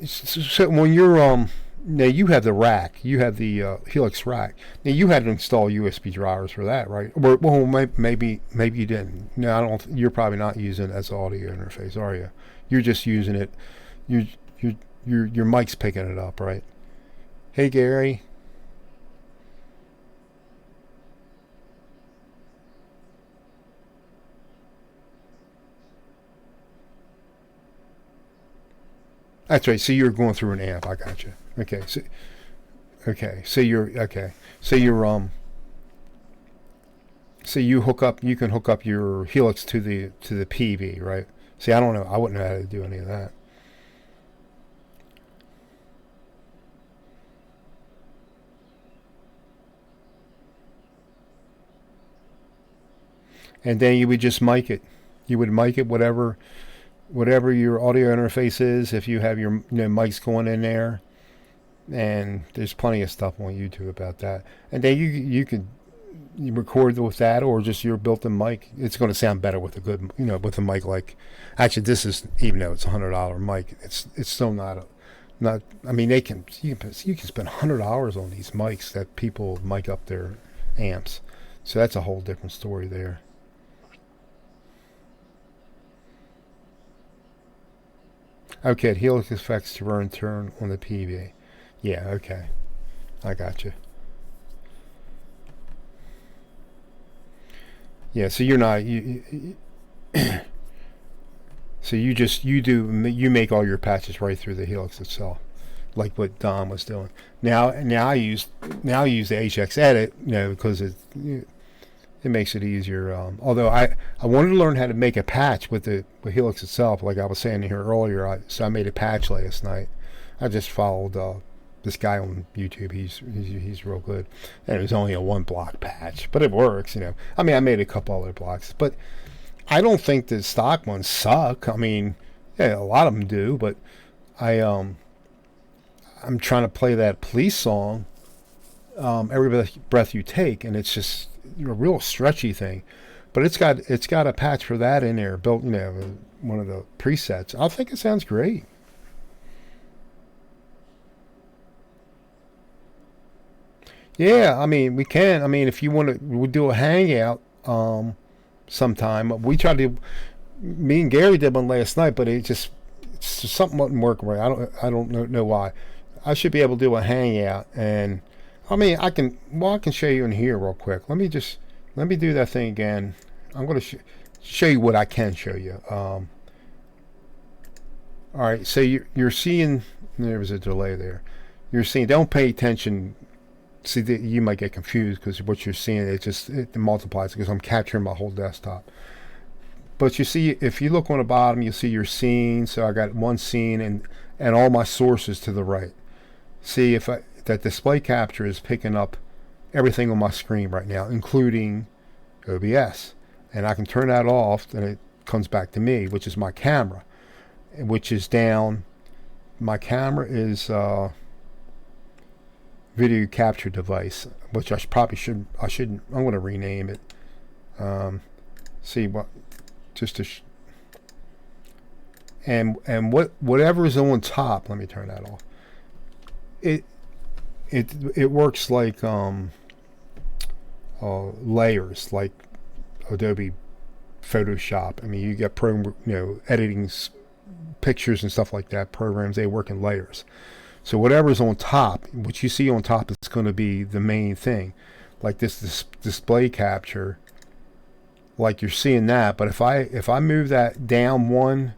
so when you're now you have the rack, you have the Helix rack. Now you had to install USB drivers for that, right? Well, maybe you didn't. No, I don't. You're probably not using it as an audio interface, are you? You're just using it. Your mic's picking it up, right? Hey, Gary. That's right. So you're going through an amp. I got you. Okay. So you're So you can hook up your Helix to the PV, right? See, I don't know. I wouldn't know how to do any of that. And then you would just mic it. You would mic it whatever your audio interface is. If you have your mics going in there, and there's plenty of stuff on YouTube about that. And then you could you record with that or just your built-in mic. It's going to sound better with a good with a mic like. Actually, this is, even though it's $100 mic, it's still not. I mean, you can spend $100 on these mics that people mic up their amps. So that's a whole different story there. Okay, Helix effects to run turn on the PV. Yeah, okay. I got you. Yeah, so you're not so you make all your patches right through the Helix itself, like what Don was doing. Now I use the HX Edit, because it makes it easier. Although I wanted to learn how to make a patch with Helix itself, like I was saying here earlier. So I made a patch last night. I just followed this guy on YouTube. He's real good, and it was only a 1 block patch, but it works. I mean, I made a couple other blocks, but I don't think the stock ones suck. I mean, yeah, a lot of them do, but I'm trying to play that Police song, Every Breath You Take, and it's just a real stretchy thing, but it's got a patch for that in there built, one of the presets. I think it sounds great. Yeah, I mean, we can. I mean, if you want to, we'll do a hangout sometime. We tried to. Me and Gary did one last night, but it's just something wasn't working right. I don't know why. I should be able to do a hangout, and I mean, I can show you in here real quick. Let me do that thing again. I'm going to show you what I can show you. All right, so you're seeing, there was a delay there. You're seeing, don't pay attention. See, you might get confused because what you're seeing, it multiplies because I'm capturing my whole desktop. But you see, if you look on the bottom, you'll see your scene. So I got one scene and all my sources to the right. See, if that display capture is picking up everything on my screen right now, including OBS. And I can turn that off, and it comes back to me, which is my camera, which is down. My camera is video capture device, which I shouldn't. I'm going to rename it. See what, just to. And whatever is on top. Let me turn that off. It works like layers, like Adobe Photoshop. I mean, you get editing pictures and stuff like that. Programs, they work in layers. So whatever's on top, what you see on top, is going to be the main thing, like this display capture. Like you're seeing that, but if I move that down one,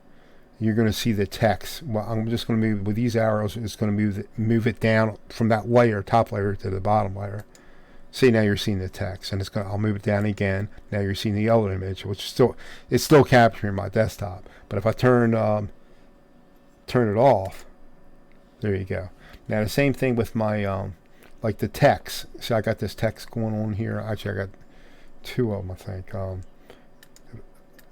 you're going to see the text. Well, I'm just going to move with these arrows. It's going to move it down from that layer, top layer, to the bottom layer. See, now you're seeing the text, and I'll move it down again. Now you're seeing the other image, which it's still capturing my desktop. But if I turn it off, there you go. Now the same thing with my like the text. So I got this text going on here. Actually, I got two of them, I think.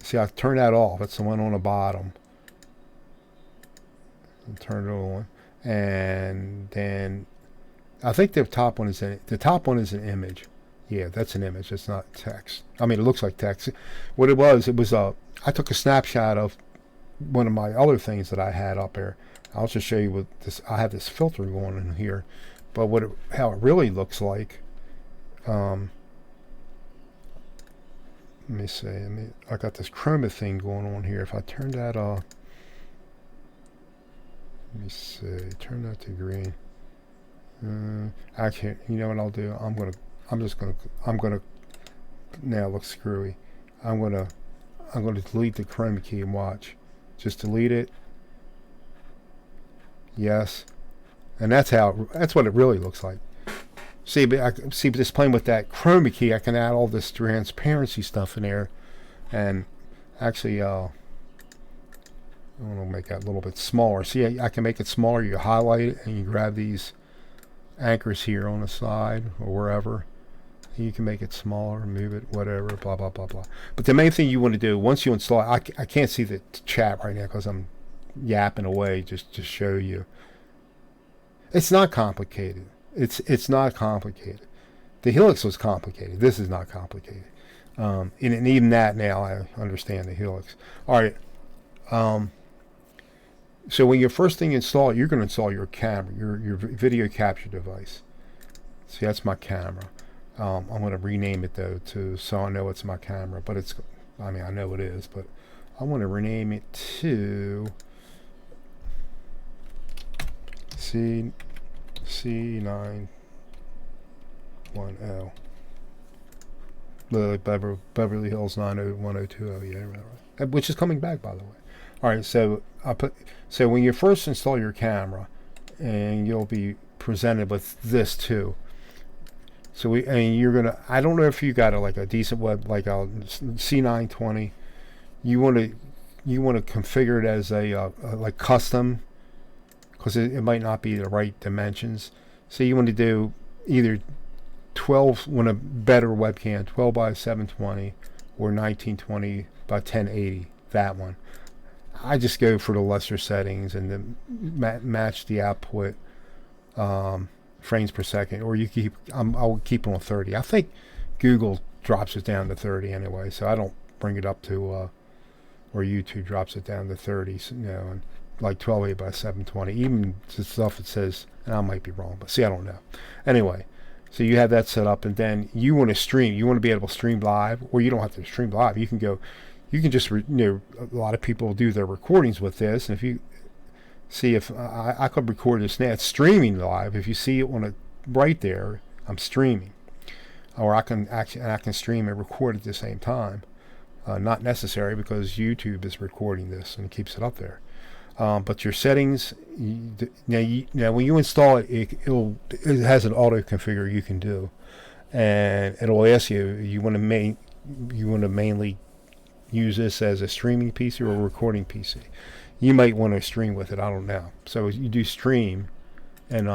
See, I turn that off. That's the one on the bottom. And turn it on, and then I think the top one is an image. Yeah, that's an image. It's not text. I mean, it looks like text. What it was I took a snapshot of one of my other things that I had up there. I'll just show you what this. I have this filter going in here, but how it really looks like. Let me see. I got this chroma thing going on here. If I turn that off. Let me see. Turn that to green. Actually, you know what I'll do? I'm gonna. Now it looks screwy. I'm gonna delete the chroma key and watch. Just delete it. Yes, and that's what it really looks like. See, but just playing with that chroma key, I can add all this transparency stuff in there, and actually, I want to make that a little bit smaller. See, I can make it smaller. You highlight it, and you grab these anchors here on the side or wherever. You can make it smaller, move it, whatever, blah, blah, blah, blah. But the main thing you want to do, once you install it, I can't see the chat right now because I'm yapping away just to show you. It's not complicated. It's not complicated. The Helix was complicated. This is not complicated. And even that now, I understand the Helix. All right. So when you first thing install it, you're going to install your camera, your video capture device. See, that's my camera. I'm going to rename it though, so I know it's my camera. But it's, I mean, I know it is, but I want to rename it to C910. Beverly Hills 90120. Yeah, right. Which is coming back, by the way. All right, so so when you first install your camera, and you'll be presented with this too. So you're gonna. I don't know if you got like a decent web, like a C920. You want to configure it as a like custom, because it might not be the right dimensions. So you want to do either 12, want a better webcam, 12 by 720 or 1920 by 1080. That one. I just go for the lesser settings and then match the output frames per second, or you keep. I'll keep it on 30. I think Google drops it down to 30 anyway, so I don't bring it up to, or YouTube drops it down to 30. So, and like 1280 by 720. Even the stuff it says, and I might be wrong, but see, I don't know. Anyway, so you have that set up, and then you want to stream. You want to be able to stream live, or you don't have to stream live. You can go. You can just, a lot of people do their recordings with this, and if you see, if I could record this now, it's streaming live. If you see it on right there, I'm streaming, or I can stream and record at the same time. Not necessary because YouTube is recording this and keeps it up there. But your settings, now when you install it, it has an auto configure you can do, and it'll ask you want to mainly use this as a streaming PC or a recording PC. You might want to stream with it, I don't know. So you do stream, and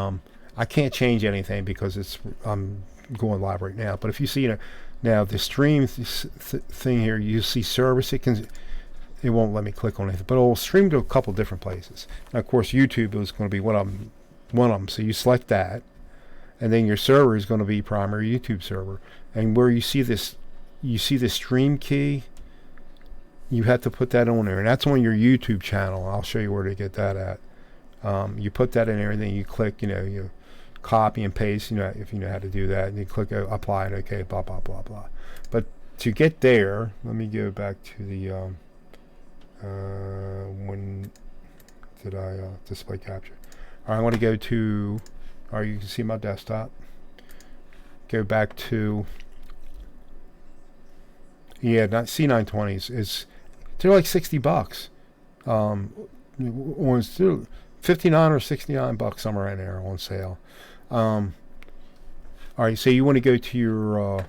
I can't change anything because I'm going live right now. But if you see now the stream thing here, you see service, it won't let me click on anything, but it'll stream to a couple different places. And of course YouTube is going to be one of them. So you select that, and then your server is going to be primary YouTube server. And where you see the stream key, you have to put that on there, and that's on your YouTube channel. I'll show you where to get that at. You put that in there, and then you click, you copy and paste, if you know how to do that, and you click apply and OK, blah, blah, blah, blah. But to get there, let me go back to the, when did I display capture? All right, I want to go to, all right, you can see my desktop. Go back to, yeah, not C920s. They're like $60. On still 59 or 69 bucks, somewhere in there on sale. All right, so you want to go to your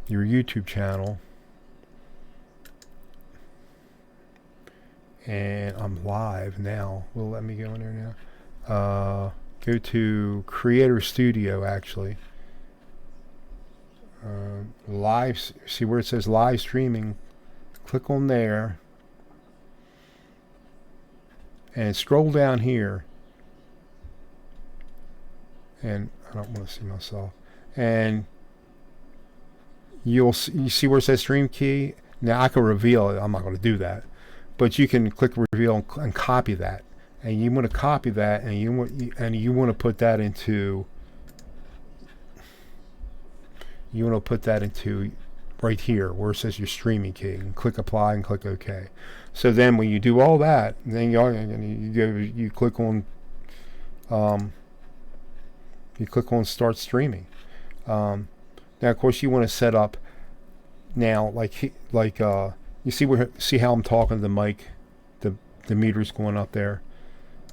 YouTube channel, and I'm live now. Will let me go in there now. Go to Creator Studio, actually. Live, see where it says live streaming, click on there and scroll down here, and I don't want to see myself, and you see where it says stream key. Now I can reveal it, I'm not going to do that, but you can click reveal and copy that, and you want to copy that, and you want to put that into right here where it says your streaming key, and click apply and click OK. So then when you do all that, then you click on start streaming. Now of course you want to set up now like you see how I'm talking to the mic, the meter's going up there.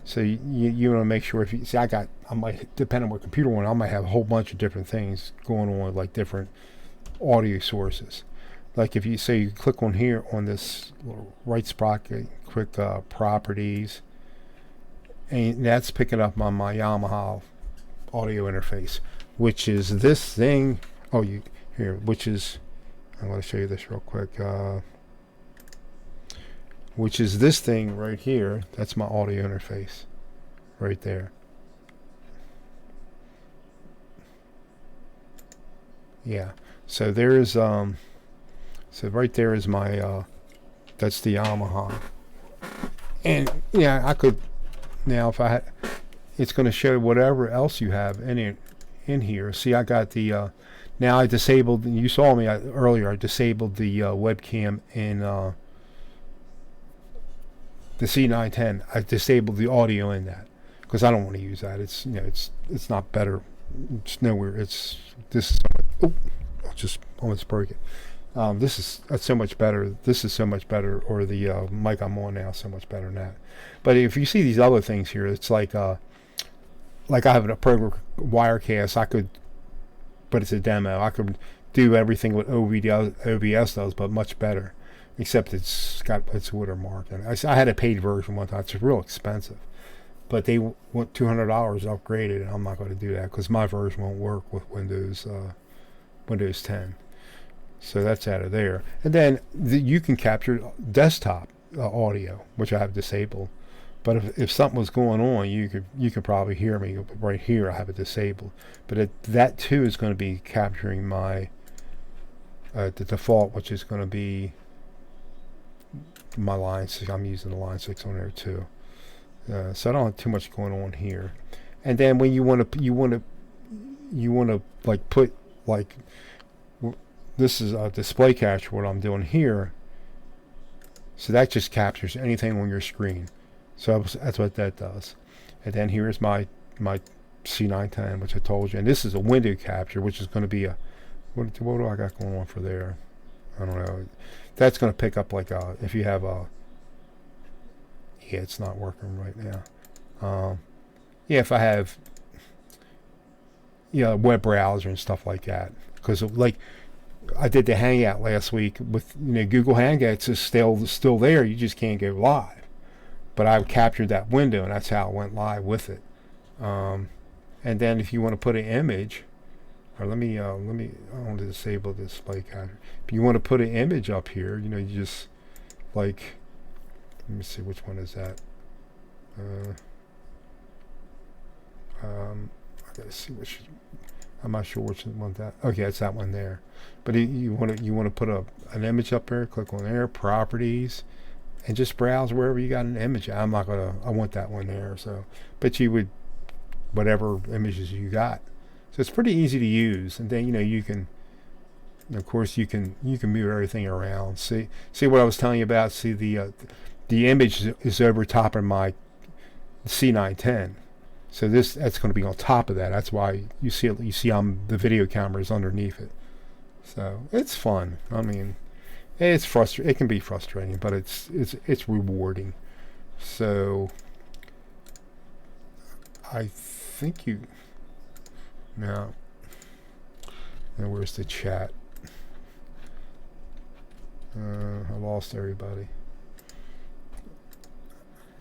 So you want to make sure, if you see, I I might, depending on what computer one, I might have a whole bunch of different things going on, like different audio sources. Like if you say you click on here on this little right sprocket, click properties, and that's picking up on my Yamaha audio interface, which is this thing. Oh, you here, which is, I'm going to show you this real quick. Which is this thing right here. That's my audio interface, right there. Yeah. So there is so right there is my that's the Yamaha. And yeah, I could now if I had, it's going to show whatever else you have in it in here. See, I got the now I disabled. You saw me earlier. I disabled the webcam in the C910. I disabled the audio in that because I don't want to use that. It's it's not better. It's nowhere. It's this. Is so much, oh, I just almost broke it. That's so much better. This is so much better, or the mic I'm on now is so much better than that. But if you see these other things here, it's like I have a program Wirecast. I could, but it's a demo. I could do everything what OBS does, but much better. Except it's got its watermark. And I had a paid version one time. It's real expensive, but they want $200 upgraded, and I'm not going to do that because my version won't work with Windows 10. So that's out of there. And then you can capture desktop audio, which I have disabled. But if something was going on, you could probably hear me right here. I have it disabled. But that too is going to be capturing my the default, which is going to be my line 6. I'm using the line 6 on there too. So I don't have too much going on here. And then when you want to like put like. This is a display capture, what I'm doing here. So that just captures anything on your screen. So that's what that does. And then here's my C910, which I told you. And this is a window capture, which is going to be a, what do I got going on for there? I don't know. That's going to pick up like if you have a, yeah, it's not working right now. Yeah, if I have, web browser and stuff like that. Because like, I did the Hangout last week with Google Hangouts is still there. You just can't go live. But I captured that window, and that's how I went live with it. And then if you want to put an image, or let me I want to disable display capture. If you want to put an image up here, you just like, let me see, which one is that? I gotta see which. I'm not sure which one that. Okay, it's that one there. But you want to put an image up there. Click on there, properties, and just browse wherever you got an image. I'm not gonna. I want that one there. So, but you would, whatever images you got. So it's pretty easy to use. And then you can, of course, you can move everything around. See what I was telling you about. See the image is over top of my C910. So that's going to be on top of that. That's why you see it. You see the video camera is underneath it. So it's fun. I mean, it's frustrating. It can be frustrating, but it's rewarding. So I think now where's the chat? I lost everybody.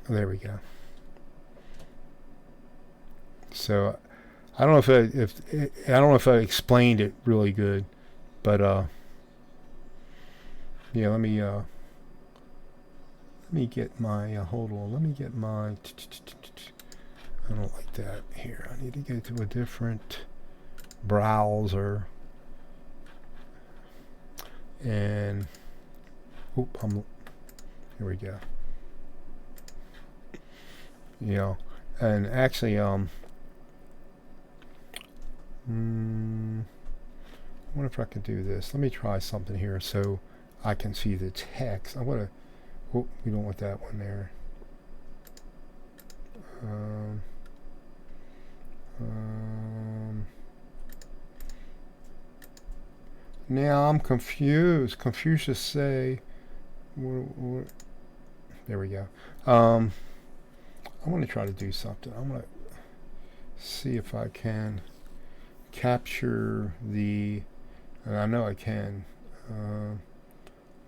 There we go. So I don't know if I explained it really good, but yeah. Let me get my hold on. Let me get my. I don't like that here. I need to go to a different browser. And here we go. And actually I wonder if I can do this. Let me try something here so I can see the text. I want to. Oh, we don't want that one there. Now I'm confused. Confucius say. There we go. I want to try to do something. see if I can capture the, and I know I can,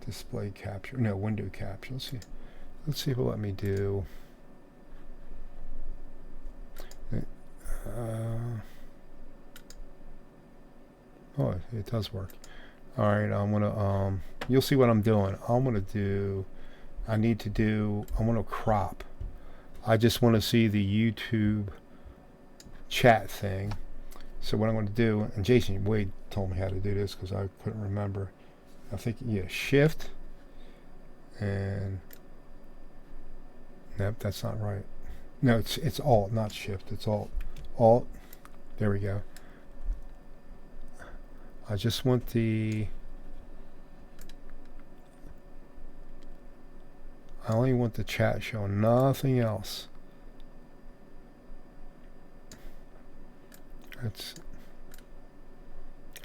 display capture, no, window capture. Let's see if it'll let me do, oh, it does work. Alright, I'm gonna, you'll see what I'm doing. I'm gonna do, I want to crop. I just want to see the YouTube chat thing. So what I'm going to do, and Jason Wade told me how to do this because I couldn't remember. I think, yeah, Shift, and nope, that's not right. No, it's Alt, not Shift. It's Alt. Alt. There we go. I just want I only want the chat showing, nothing else.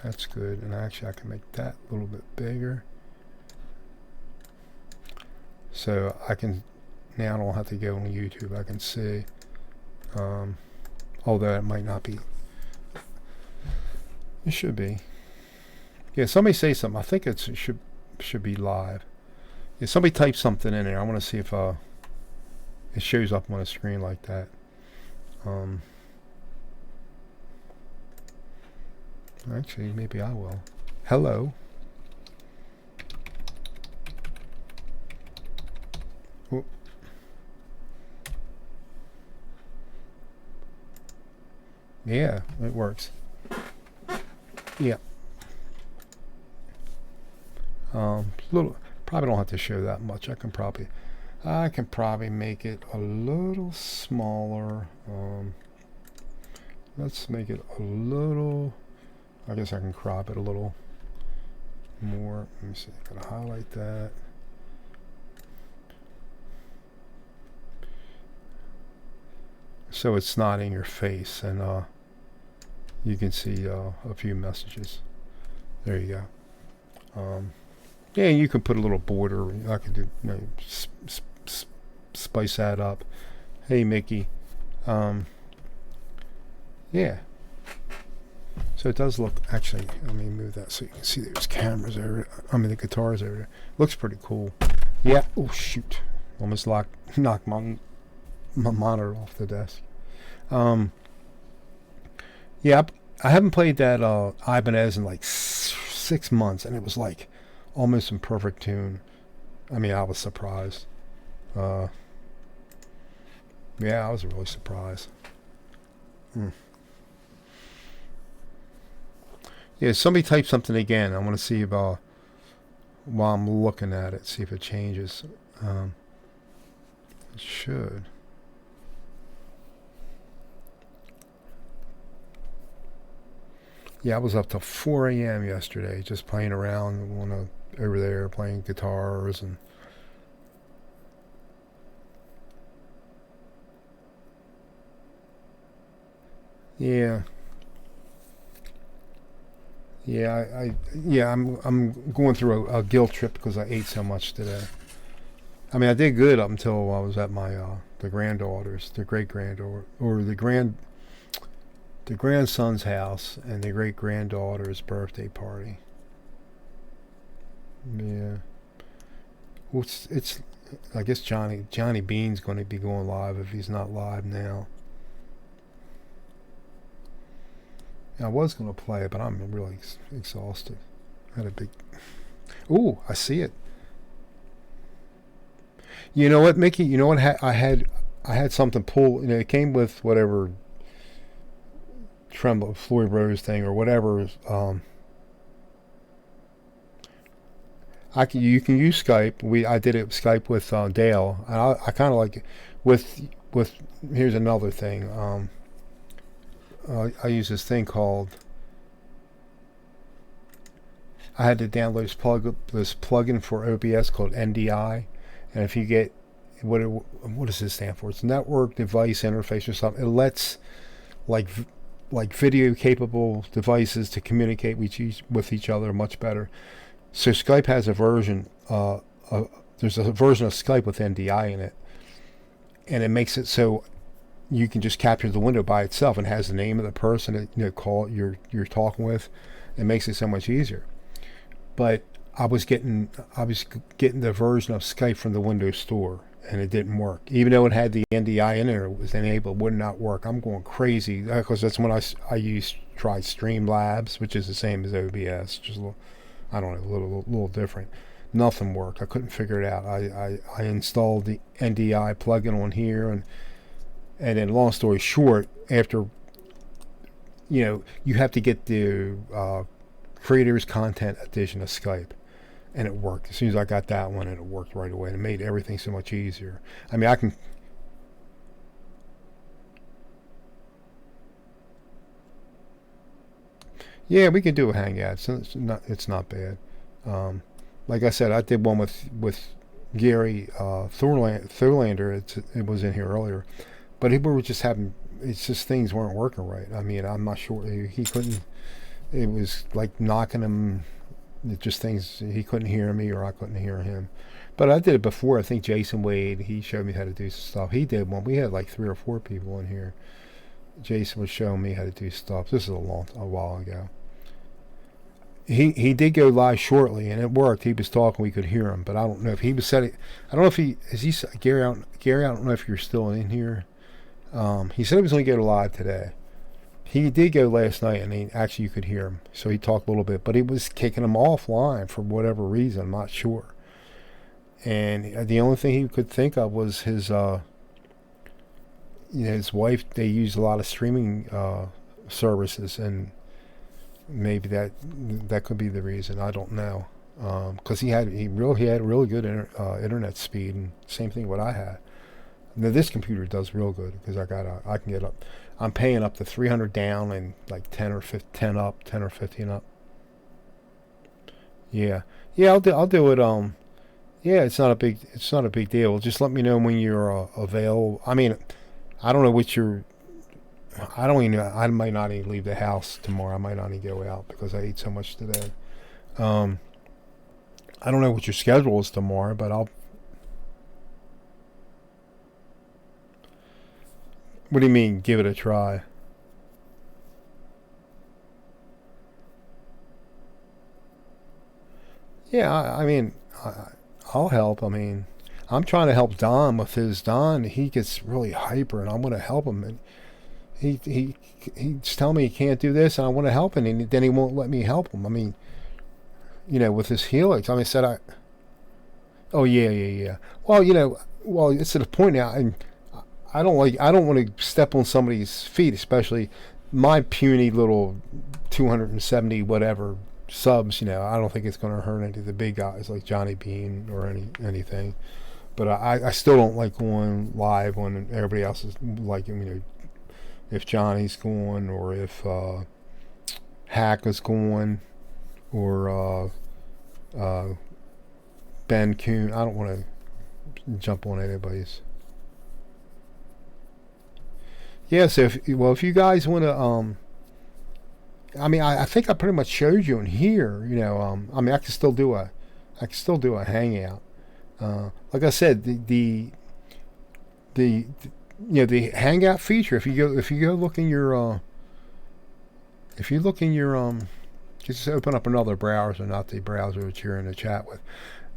That's good. And actually I can make that a little bit bigger. So I can, now I don't have to go on YouTube. I can see, although it might not be. It should be. Yeah, somebody say something. I think it should be live. Yeah, somebody type something in there. I want to see if it shows up on a screen like that. Actually, maybe I will. Hello. Oh. Yeah, it works. Yeah. Little. Probably don't have to show that much. I can probably make it a little smaller. Let's make it a little. I guess I can crop it a little more. Let me see. I'm gonna highlight that. So it's not in your face, and you can see a few messages. There you go. Yeah, you can put a little border. I could do, spice that up. Hey, Mickey. Yeah. So it does look, actually, let me move that so you can see there's cameras over, the guitars over there. Looks pretty cool. Yeah. Oh, shoot. Almost knocked my monitor off the desk. Yeah, I haven't played that Ibanez in like 6 months, and it was like almost in perfect tune. I mean, I was surprised. Yeah, I was really surprised. Yeah, somebody type something again. I want to see about while I'm looking at it, see if it changes. It should. Yeah, I was up till 4 a.m. yesterday, just playing around over there, playing guitars and. Yeah. Yeah, I'm going through a guilt trip because I ate so much today. I mean, I did good up until I was at my the granddaughter's, the great granddaughter, or the grandson's house and the great granddaughter's birthday party. Yeah. Well, it's I guess Johnny Bean's going to be going live if he's not live now. I was going to play it, but I'm really exhausted. I had a big. Ooh, I see it. You know what, Mickey? You know what? I had something pull. You know, it came with whatever Tremble Floyd Rose thing or whatever. You can use Skype. I did it with Skype with Dale. And I kind of like it. With here's another thing. I use this thing called. I had to download this plugin for OBS called NDI, and if you get what does this stand for? It's Network Device Interface or something. It lets like video capable devices to communicate with each other much better. So Skype has a version. There's a version of Skype with NDI in it, and it makes it so you can just capture the window by itself and has the name of the person that call you're talking with. It makes it so much easier. But I was getting the version of Skype from the Windows Store, and it didn't work. Even though it had the NDI in there, it was enabled, would not work. I'm going crazy because that's when I tried Streamlabs, which is the same as OBS, just a little, I don't know, a little different. Nothing worked. I couldn't figure it out. I installed the NDI plugin on here, and then long story short, after you have to get the Creators Content Edition of Skype, and it worked. As soon as I got that one, and it worked right away. And it made everything so much easier. I mean, I can. Yeah, we can do a Hangout. It's not bad. Like I said, I did one with Gary Thurlander. It was in here earlier, but we were just having. It's just things weren't working right. I mean, I'm not sure he couldn't. It was like knocking him. Just things he couldn't hear me or I couldn't hear him. But I did it before. I think Jason Wade, he showed me how to do some stuff. He did one. We had like 3 or 4 people in here. Jason was showing me how to do stuff. This is a while ago. He did go live shortly, and it worked. He was talking, we could hear him, but I don't know if he was setting. I don't know if Gary. I don't know if you're still in here. He said he was going to go live today. He did go last night, and you could hear him. So he talked a little bit, but he was kicking him offline for whatever reason. I'm not sure. And the only thing he could think of was his wife. They use a lot of streaming services, and maybe that could be the reason. I don't know, because he had really good internet speed, and same thing what I had. Now this computer does real good because I can get up. I'm paying up to 300 down and like 10 or 15 up. Yeah, I'll do it. Yeah, it's not a big deal. Just let me know when you're available. I mean, I don't know what you're. I don't even know. I might not even leave the house tomorrow. I might not even go out because I ate so much today. I don't know what your schedule is tomorrow, but I'll. What do you mean, give it a try? Yeah, I mean, I'll help. I mean, I'm trying to help Don with his Don. He gets really hyper, and I want to help him. And he's telling me he can't do this, and I want to help him, and then he won't let me help him. I mean, with his Helix. I mean, oh yeah. Well, it's to the point now, and I don't want to step on somebody's feet, especially my puny little 270 whatever subs. I don't think it's going to hurt any of the big guys like Johnny Bean or anything. But I still don't like going live when everybody else is like, if Johnny's going or if Hack is going or Ben Kuhn. I don't want to jump on anybody's. Yeah, so if you guys want to, I mean, I think I pretty much showed you in here. I mean, I can still do a hangout. Like I said, the hangout feature. If you go look in your, just open up another browser, not the browser that you're in the chat with,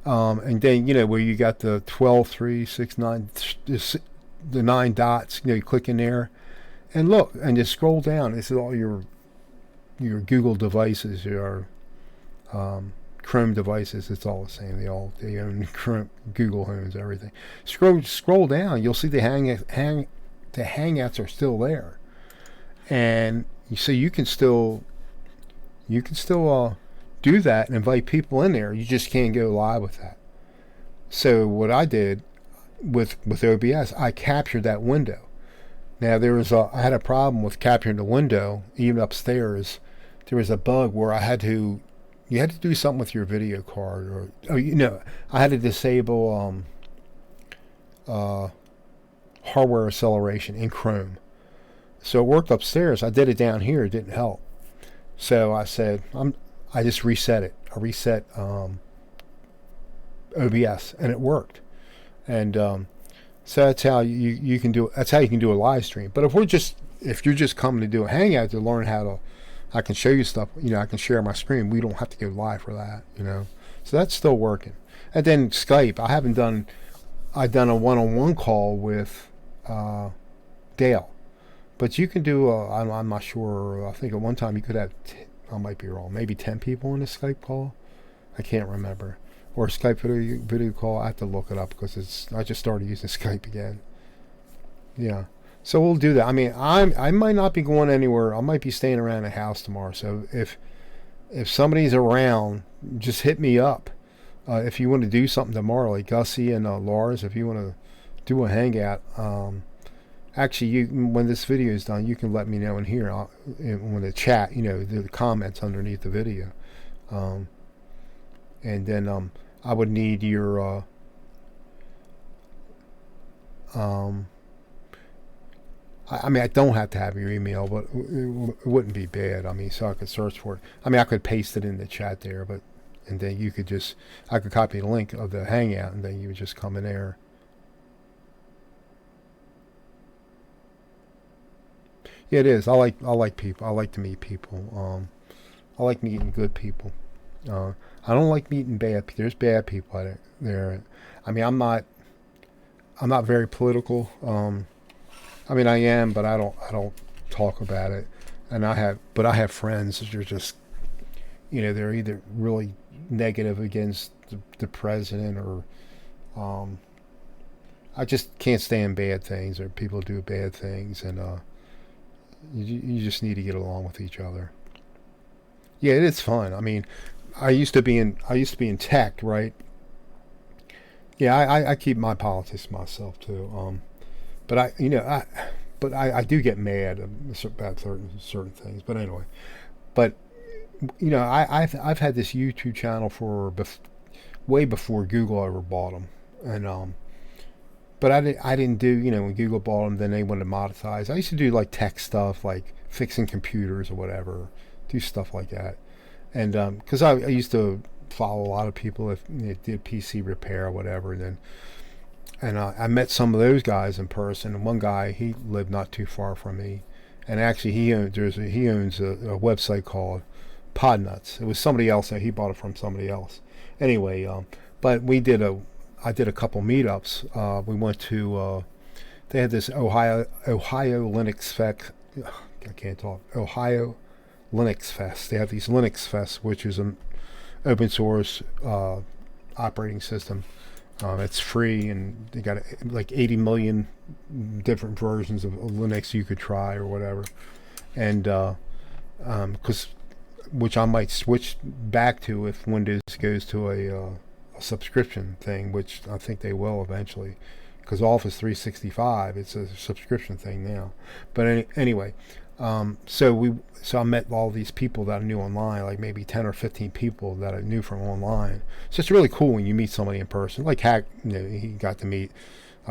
and then where you got the 12, 3, 6, 9, the 9 dots. You click in there. And look, and just scroll down. This is all your Google devices, your Chrome devices. It's all the same. They own Google owns everything. Scroll down. You'll see the hangouts are still there, and so you can still do that and invite people in there. You just can't go live with that. So what I did with OBS, I captured that window. Now I had a problem with capturing the window, even upstairs. There was a bug where you had to do something with your video card, or I had to disable hardware acceleration in Chrome. So it worked upstairs. I did it down here. It didn't help. So I said I just reset it. I reset OBS, and it worked. And So that's how you can do. That's how you can do a live stream. But if you're just coming to do a hangout to learn how to, I can show you stuff. I can share my screen. We don't have to go live for that. So that's still working. And then Skype. I've done a one-on-one call with Dale. But you can do. I'm not sure. I think at one time you could have. I might be wrong. Maybe 10 people in a Skype call. I can't remember. Or a Skype video call. I have to look it up because I just started using Skype again. Yeah. So we'll do that. I mean, I might not be going anywhere. I might be staying around the house tomorrow. So if somebody's around, just hit me up. If you want to do something tomorrow, like Gussie and Lars, if you want to do a hangout. Actually, when this video is done, you can let me know in here when the chat, the comments underneath the video, and then I would need your I mean, I don't have to have your email, but it wouldn't be bad. I mean, so I could search for it. I mean, I could paste it in the chat there, and then I could copy the link of the hangout, and then you would just come in there. Yeah, it is. I like people. I like to meet people. I like meeting good people. I don't like meeting bad people. There's bad people out there. I mean, I'm not very political. I mean, I am, but I don't talk about it. And I have friends that are just, they're either really negative against the president, or I just can't stand bad things, or people do bad things, and you just need to get along with each other. Yeah, it is fun. I mean, I used to be in tech, right? Yeah, I keep my politics myself too. But I do get mad about certain things. But anyway, but I've had this YouTube channel for way before Google ever bought them, and but I didn't do, when Google bought them, then they wanted to monetize. I used to do like tech stuff, like fixing computers or whatever, do stuff like that. And because I used to follow a lot of people that did PC repair or whatever, and I met some of those guys in person. And one guy, he lived not too far from me, and actually he owns a website called Podnuts. It was somebody else that he bought it from somebody else. Anyway, but I did a couple meetups. We went to they had this Ohio Linux Fest. I can't talk. Ohio Linux Fest. They have these Linux Fest, which is an open source operating system. It's free, and they got like 80 million different versions of Linux you could try or whatever. And which I might switch back to if Windows goes to a subscription thing, which I think they will eventually, because Office 365, it's a subscription thing now. But anyway, so I met all these people that I knew online, like maybe 10 or 15 people that I knew from online. So it's really cool when you meet somebody in person. Like he got to meet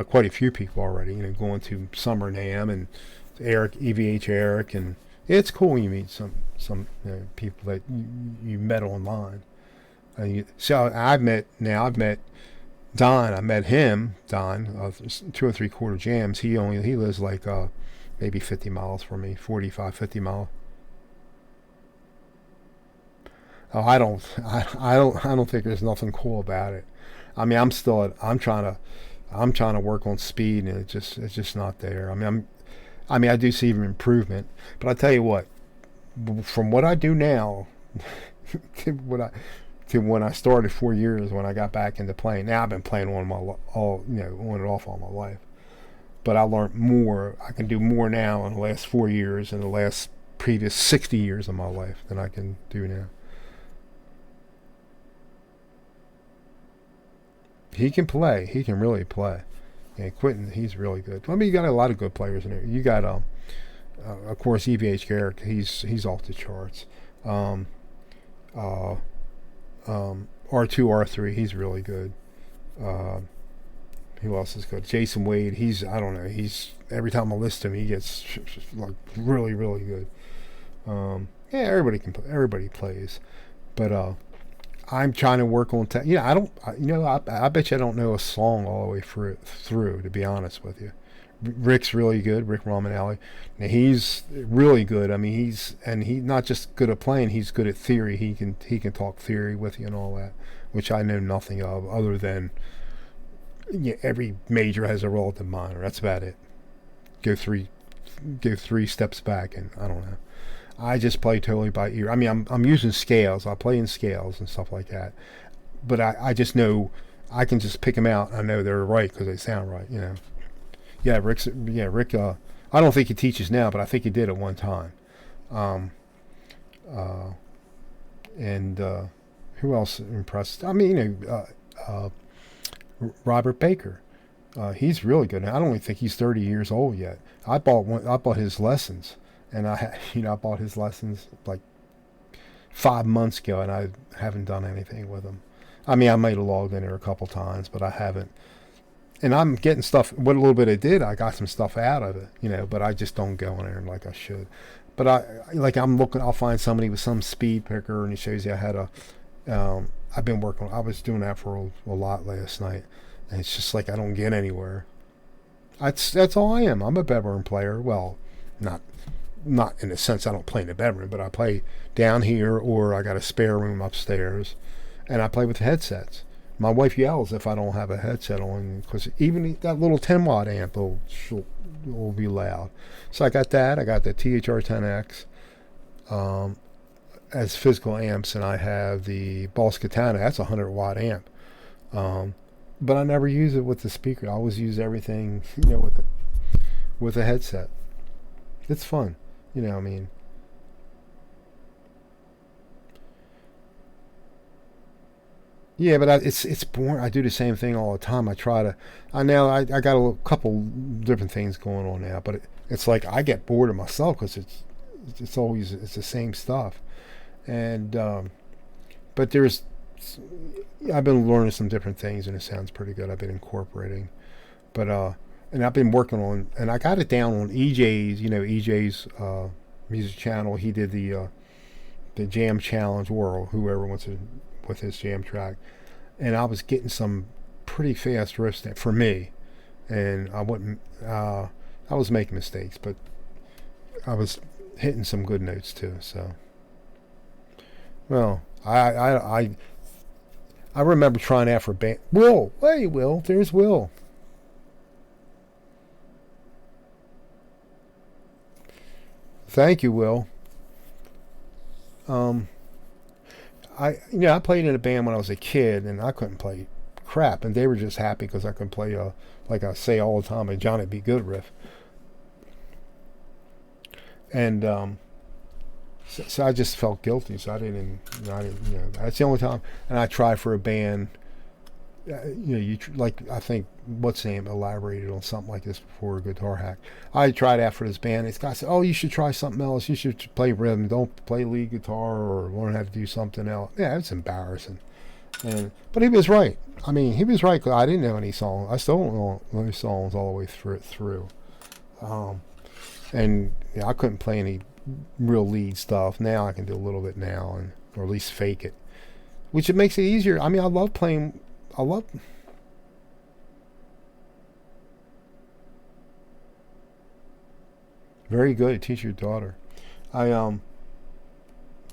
quite a few people already, going to Summer NAMM and Eric, EVH Eric, and it's cool when you meet some people that you met online. So I've met Don. I met him, Don, 2 3/4 Jams. He lives like maybe 50 miles from me, 45, 50 miles. Oh, I don't think there's nothing cool about it. I mean, I'm trying to work on speed, and it's just not there. I mean, I do see improvement, but I tell you what, from what I do now to when I started 4 years when I got back into playing. Now I've been playing on and off all my life, but I learned more. I can do more now in the last 4 years and the last previous 60 years of my life than I can do now. He can play. He can really play. Yeah, Quentin, he's really good. I mean, you got a lot of good players in there. You got, of course, EVH Garrick. He's off the charts. R2, R3, he's really good. Who else is good? Jason Wade. I don't know. Every time I list him, he gets like really, really good. Yeah, everybody can play. Everybody plays, but I'm trying to work on. I don't. I bet you I don't know a song all the way through. To be honest with you, Rick's really good. Rick Romanelli. Now he's really good. I mean, he's not just good at playing. He's good at theory. He can talk theory with you and all that, which I know nothing of other than every major has a relative minor. That's about it. Go three steps back, and I don't know. I just play totally by ear. I mean, I'm using scales. I play in scales and stuff like that. But I just know I can just pick them out. I know they're right because they sound right. Rick. I don't think he teaches now, but I think he did at one time. Um, uh, and who else impressed? I mean, Robert Baker. He's really good. I don't even think he's 30 years old yet. I bought his lessons, and I bought his lessons like 5 months ago, and I haven't done anything with them. I mean, I might have logged in there a couple times, but I haven't. And I'm getting stuff. What little bit I did, I got some stuff out of it, but I just don't go in there like I should. But I'm looking. I'll find somebody with some speed picker, and he shows you how to. I've been working. I was doing that for a lot last night, and it's just like I don't get anywhere. That's all I am. I'm a bedroom player. Well, not in the sense I don't play in the bedroom, but I play down here, or I got a spare room upstairs, and I play with headsets. My wife yells if I don't have a headset on, because even that little 10 watt amp will be loud. So I got that. I got the THR10X as physical amps, and I have the Boss Katana. That's a 100 watt amp. But I never use it with the speaker. I always use everything, with a headset. It's fun, I mean. Yeah, but it's boring. I do the same thing all the time. I got couple different things going on now, but it's like I get bored of myself because it's the same stuff, and but I've been learning some different things, and it sounds pretty good. I've been incorporating, but and I've been working on, and I got it down on EJ's music channel. He did the Jam Challenge World. Whoever wants to with his jam track, and I was getting some pretty fast riffs for me, and I was making mistakes, but I was hitting some good notes too. So, well, I remember trying out for band. Will, there's Will. Thank you, Will. I played in a band when I was a kid, and I couldn't play crap, and they were just happy because I could play like I say all the time, a Johnny B. Good riff. And so I just felt guilty, so I didn't. That's the only time. And I tried for a band. I think what's name elaborated on something like this before, Guitar Hack. I tried out for this band. This guy said, "Oh, you should try something else. You should play rhythm. Don't play lead guitar or learn how to do something else." Yeah, it's embarrassing. But he was right. I mean, he was right because I didn't know any songs. I still don't know any songs all the way through. And I couldn't play any real lead stuff. Now I can do a little bit now, or at least fake it, which it makes it easier. I mean, I love playing. Very good. Teach your daughter. I.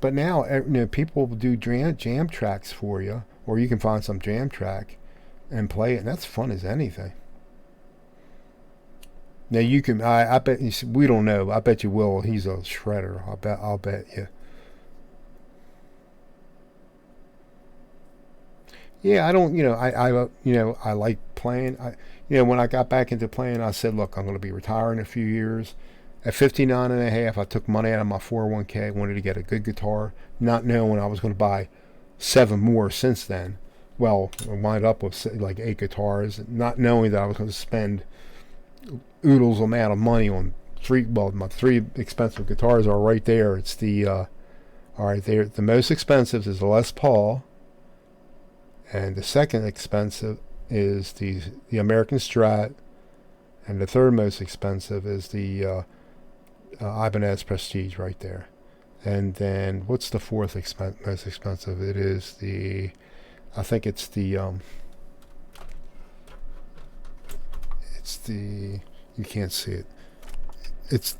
But now, people will do jam tracks for you, or you can find some jam track and play it, and that's fun as anything. Now you can. I bet we don't know. I bet you Will. He's a shredder. I'll bet you. Yeah, I don't. I like playing. When I got back into playing, I said, look, I'm going to be retiring in a few years. At 59 and a half, I took money out of my 401k. I wanted to get a good guitar, not knowing I was going to buy 7 more since then. Well, I wound up with like 8 guitars, not knowing that I was going to spend oodles amount of money on three. Well, my 3 expensive guitars are right there. It's all right there. The most expensive is the Les Paul, and the second expensive is the American Strat, and the third most expensive is the Ibanez Prestige right there. And then what's the fourth most expensive? It is the, I think it's the you can't see it. It's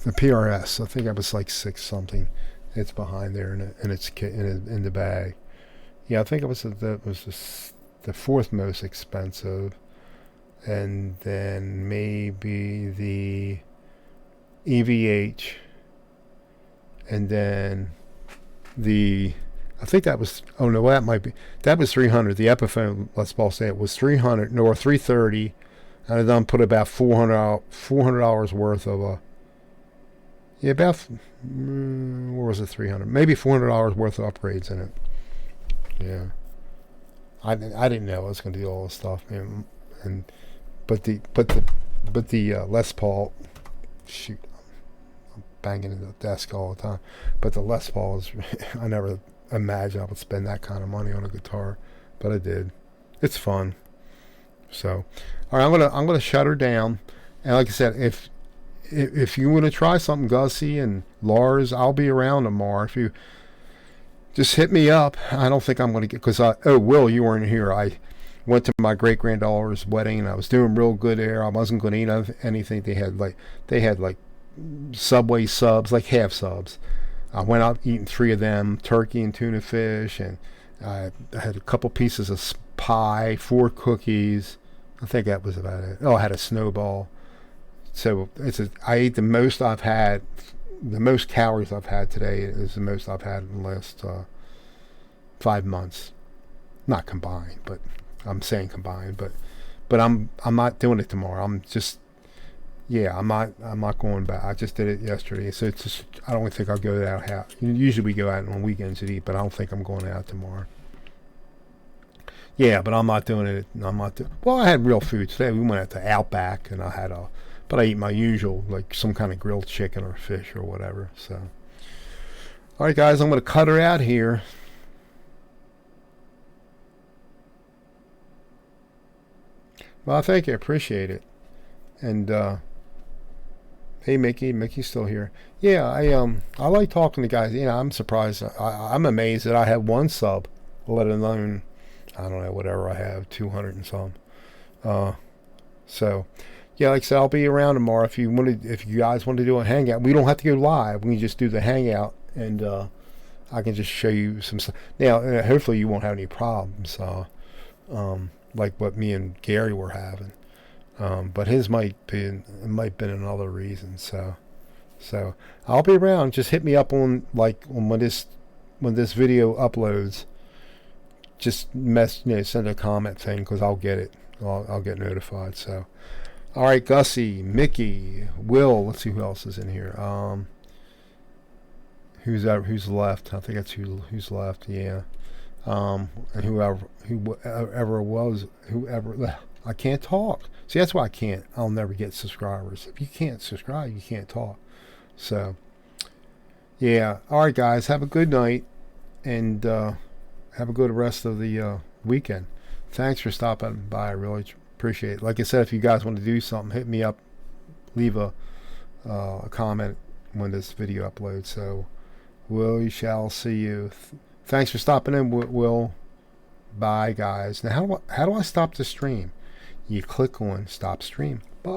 the PRS. I think that was like six something. It's behind there, and it's in the bag. Yeah, I think it was the fourth most expensive, and then maybe the EVH, and then the, I think that was, oh no, that was 300. The Epiphone Les Paul set was 300, no, or 330, and I done put about $400 worth of yeah, about, where was it, 300, maybe $400 worth of upgrades in it. Yeah, I didn't know I was going to do all this stuff, man. And but the Les Paul, shoot, I'm banging into the desk all the time. But the Les Paul is, I never imagined I would spend that kind of money on a guitar, but I did. It's fun. So, all right, I'm gonna shut her down. And like I said, if you want to try something, Gussie and Lars, I'll be around tomorrow. If you just hit me up. I don't think I'm going to get, because Will, you weren't here. I went to my great granddaughter's wedding and I was doing real good there. I wasn't going to eat anything. They had like Subway subs, like half subs. I went out eating 3 of them, turkey and tuna fish, and I had a couple pieces of pie, 4 cookies. I think that was about it. Oh, I had a snowball. So I ate the most I've had. The most calories I've had today is the most I've had in the last 5 months. Not combined, but I'm saying combined. But I'm not doing it tomorrow. I'm not going back. I just did it yesterday, so it's just, I don't think I'll go out. Usually we go out on weekends to eat, but I don't think I'm going out tomorrow. Yeah, but I'm not doing it. Well, I had real food today. We went out to Outback, and but I eat my usual, like some kind of grilled chicken or fish or whatever. So, all right, guys, I'm going to cut her out here. Well, thank you. I appreciate it. And hey, Mickey's still here. Yeah, I like talking to guys. I'm surprised. I'm amazed that I have 1 sub, let alone, I don't know, whatever I have, 200 and some. So. Yeah, like I said, I'll be around tomorrow. If you guys want to do a hangout, we don't have to go live. We can just do the hangout, and I can just show you some stuff. Now, hopefully, you won't have any problems, like what me and Gary were having. But his might been another reason. So I'll be around. Just hit me up on when this video uploads. Just send a comment thing, because I'll get it. I'll get notified. So. All right, Gussie, Mickey, Will. Let's see who else is in here. Who's left? I think that's who's left. Yeah. And whoever I can't talk. See, that's why I'll never get subscribers. If you can't subscribe, you can't talk. So, yeah. All right, guys. Have a good night, and have a good rest of the weekend. Thanks for stopping by. I really appreciate it. Like I said, if you guys want to do something, hit me up. Leave a comment when this video uploads. So, we shall see you. Thanks for stopping in, Will. Bye, guys. Now, how do I stop the stream? You click on stop stream. Bye.